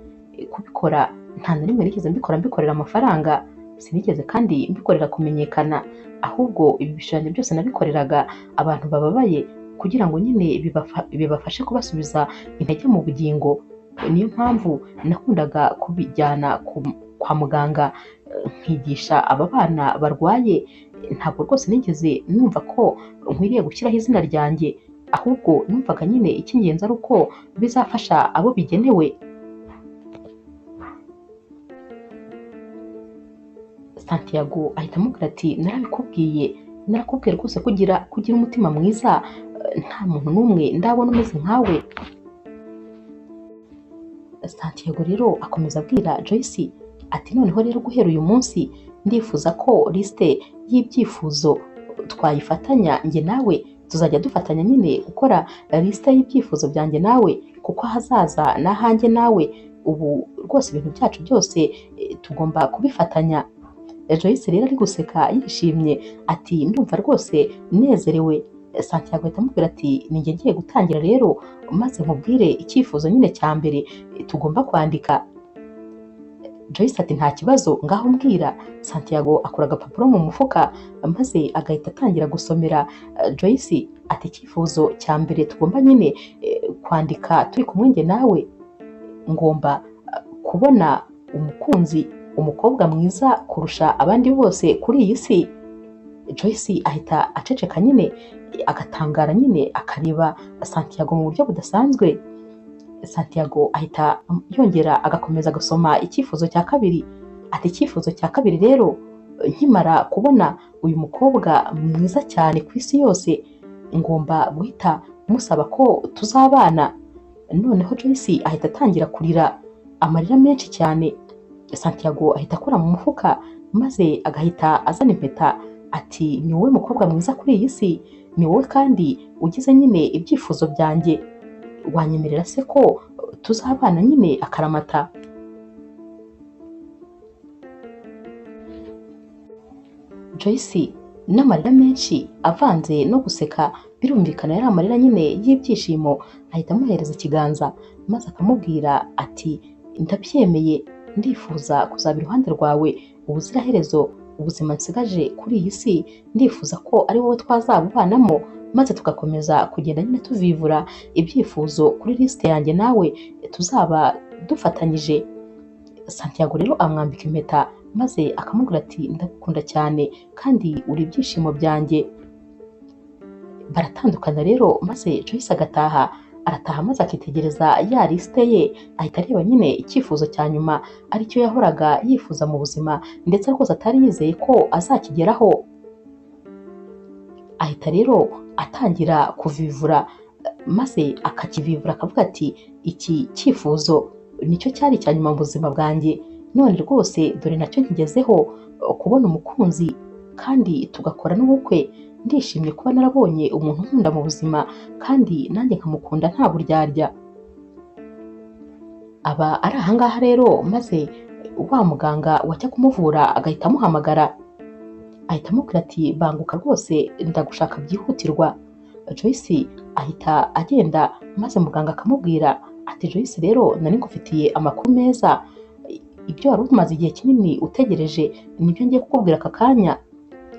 Kubikora nta na rimwe nigeze mbikorera amafaranga, sinigeze kandi mbikorera kumenyekana, ahubwo ibi bishushanyo byose nabikoreraga abantu bababaye kugira ngo nyine bibafashe kubasubiza intege mu bugingo. Niyo mpamvu nakundaga kubijyana kwa muganga nkigisha aba bana barwaye. Ntabwo rwose nigeze numva ko nkwiriye gushyiraho izina ryanjye, ahubwo numvaga nyine icy'ingenzi ari uko bizafasha abo bigenewe. Santiago ahita amubwira ati narakubwiye rwose kugira umutima mwiza, nta muntu n'umwe ndabona umeze nkawe. Santiago rero akomeza abwira Joyce ati noneho rero guhera uyu munsi ndifuza ko lisite y'ibyifuzo twayifatanya njye nawe, tuzajya dufatanya nyine gukora lisite y'ibyifuzo byanjye nawe kuko ahazaza n'ahanjye nawe, ubu rwose ibintu byacu byose tugomba kubifatanya. Joyce rero ari guseka yishimye ati ndumva rwose nezerewe. Santiago ahita amubwira ati ninjye ngiye gutangira rero maze nkubwire icyifuzo nyine cya mbere tugomba kwandika. Joyce ati nta kibazo ngaho mbwira. Santiago akora agapapuro mu mufuka maze agahita atangira gusomera Joyce ati icyifuzo cya mbere tugomba nyine kwandika turi kumwe njye nawe, ngomba kubona umukunzi, umukobwa mwiza kurusha abandi bose kuri iyi si. Joyce ahita aceceka nyine agatangara nyine akareba Santiago mu buryo budasanzwe. Santiago ahita yongera agakomeza gusoma icyifuzo cya kabiri ati icyifuzo cya kabiri rero nkimara kubona uyu mukobwa mwiza cyane ku isi yose ngomba guhita musaba ko tuzabana. Noneho Joyce ahita atangira kurira amarira menshi cyane. Santiago ahita akora mu mufuka maze agahita azana impeta ati ni wowe mukobwa mwiza kuri iyi si, ni wowe kandi ugize nyine ibyifuzo byanjye, wanyemerera se ko tuzabana nyine akaramata. Joyce n'amarira menshi avanze no guseka, birumvikana yari amarira nyine y'ibyishimo, ahita amuhereza ikiganza maze akamubwira ati ndabyemeye, ndifuza kuzaba iruhande rwawe ubuziraherezo, ubuzima nsigaje kuri iyi si ndifuza ko ari wowe twazabubanamo maze tugakomeza kugenda nyine tuvivura ibyifuzo kuri lisite yanjye nawe tuzaba dufatanyije. Santiago rero amwambika impeta maze akamubwira ati ndagukunda cyane kandi uri ibyishimo byanjye. Baratandukana rero maze Joyce arataha maze akitegereza ya lisite ye, ahita areba nyine icyifuzo cya nyuma aricyo yahoraga yifuza mu buzima ndetse rwose atari yizeye ko azakigeraho. Ahita rero atangira kuvivura maze akakivivura akavuga ati iki cyifuzo nicyo cyari icya nyuma mu buzima bwanjye, none rwose dore nacyo nkigezeho, kubona umukunzi kandi tugakora n'ubukwe. Ndishimye kuba narabonye umuntu nkunda mu buzima kandi nanjye nkamukunda nta buryarya. Aba ari ahangaha rero maze wa muganga wajya kumuvura agahita amuhamagara, ahita amubwira ati banguka rwose ndagushaka byihutirwa. Joyce ahita agenda maze muganga akamubwira ati Joyce rero nari ngufitiye amakuru meza, ibyo wari umaze igihe kinini utegereje nibyo ngiye kukubwira aka kanya.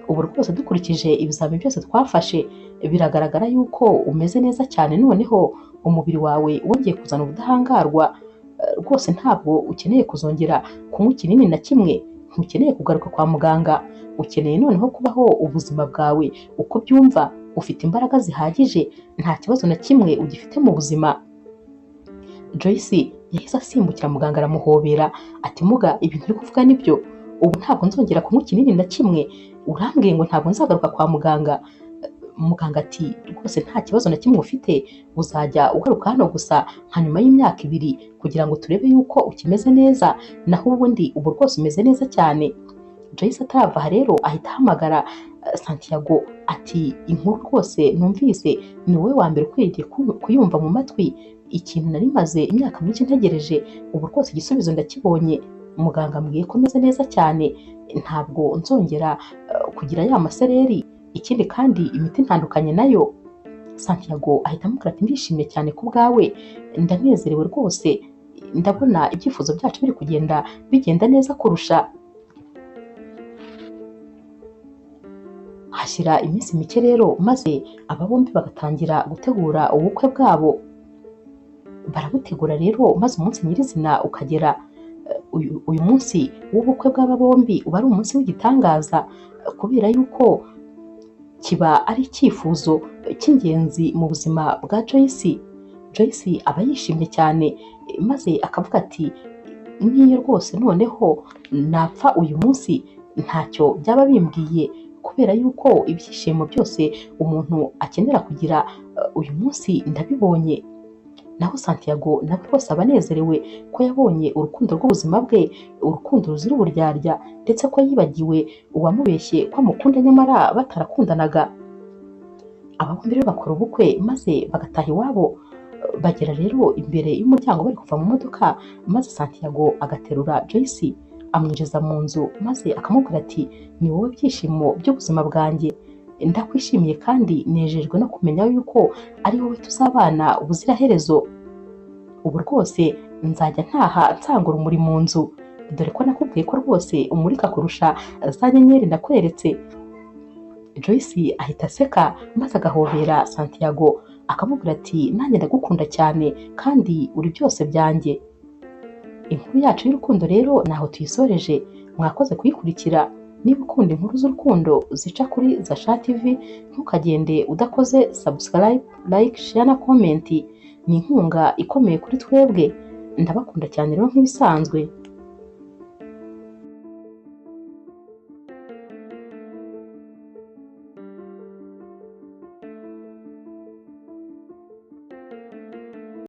Ubu rwose dukurikije ibizami byose twafashe biragaragara yuko umeze neza cyane, noneho umubiri wawe wongeye kuzana ubudahangarwa, rwose ntabwo ukeneye kuzongera kunywa ikinini na kimwe, ntukeneye kugaruka kwa muganga, ukeneye noneho kubaho ubuzima bwawe uko byumva, ufite imbaraga zihagije, nta kibazo na kimwe ugifite mu buzima. Joyce yahise asimbukira muganga aramuhobera ati muga ibintu uri kuvuga nibyo, ubu ntabwo nzongera kunywa ikinini na kimwe, urambwiye ngo ntabwo nzagaruka kwa muganga. Muganga ati rwose nta kibazo na kimwe ufite, uzajya ugaruka hano gusa nka nyuma y'imyaka 2 kugira ngo turebe yuko ukimeze neza, naho ubundi ubu rwose umeze neza cyane. Joyce atarava aha rero ahita ahamagara Santiago ati inkuru rwose numvise ni wowe wa mbere ukwiriye kuyumva mu matwi, ikintu nari maze imyaka myinshi ntegereje ubu rwose igisubizo ndakibonye. Muganga ambwiye ko meze neza cyane, ntabwo nzongera kugira ya masereri, ikindi kandi imiti ntandukanye nayo. Santiago ahita amubwira ati ndishimye cyane ku bwawe, ndanezerewe rwose, ndabona ibyifuzo byacu biri bigenda neza kurusha. Hashyira iminsi mike rero maze aba bombi bagatangira gutegura ubukwe bwabo. Barabutegura rero maze umunsi nyirizina ukagera. Uyu munsi w'ubukwe bw'aba bombi uba ari umunsi w'igitangaza kubera yuko kiba ari icyifuzo cy'ingenzi mu buzima bwa Joyce. Joyce aba yishimye cyane maze akavuga ati niyo rwose noneho napfa uyu munsi ntacyo byaba bimbwiye, kubera yuko ibyishimo byose umuntu akenera kugira uyu munsi ndabibonye. Naho Santiago nawe rwose aba anezerewe ko yabonye urukundo rw'ubuzima bwe, urukundo ruzira uburyarya, ndetse ko yibagiwe uwamubeshye ko amukunda nyamara batarakundanaga. Aba bombi rero bakora ubukwe maze bagataha iwabo. Bagera rero imbere y'umuryango bari kuva mu modoka, maze Santiago agaterura Joyce amwinjiza mu nzu maze akamubwira ati ni wowe byishimo by'ubuzima bwanjye, ndakwishimiye kandi nejejwe no kumenya yuko ari wowe tuzabana ubuziraherezo. Ubu rwose nzajya ntaha nsanga urumuri mu nzu, dore ko nakubwiye ko rwose umurika kurusha za nyenyeri nakweretse. Joyce ahita aseka maze agahobera Santiago akamubwira ati nanjye ndagukunda cyane kandi uri byose byanjye. Inkuru yacu y'urukundo rero naho tuyisoreje, mwakoze kuyikurikira. Niba ukunda inkuru z'urukundo zica kuri Zasha TV, ntukagende udakoze subscribe, like, share na comment. Ni inkunga ikomeye kuri twebwe. Ndabakunda cyane rero nk'ibisanzwe.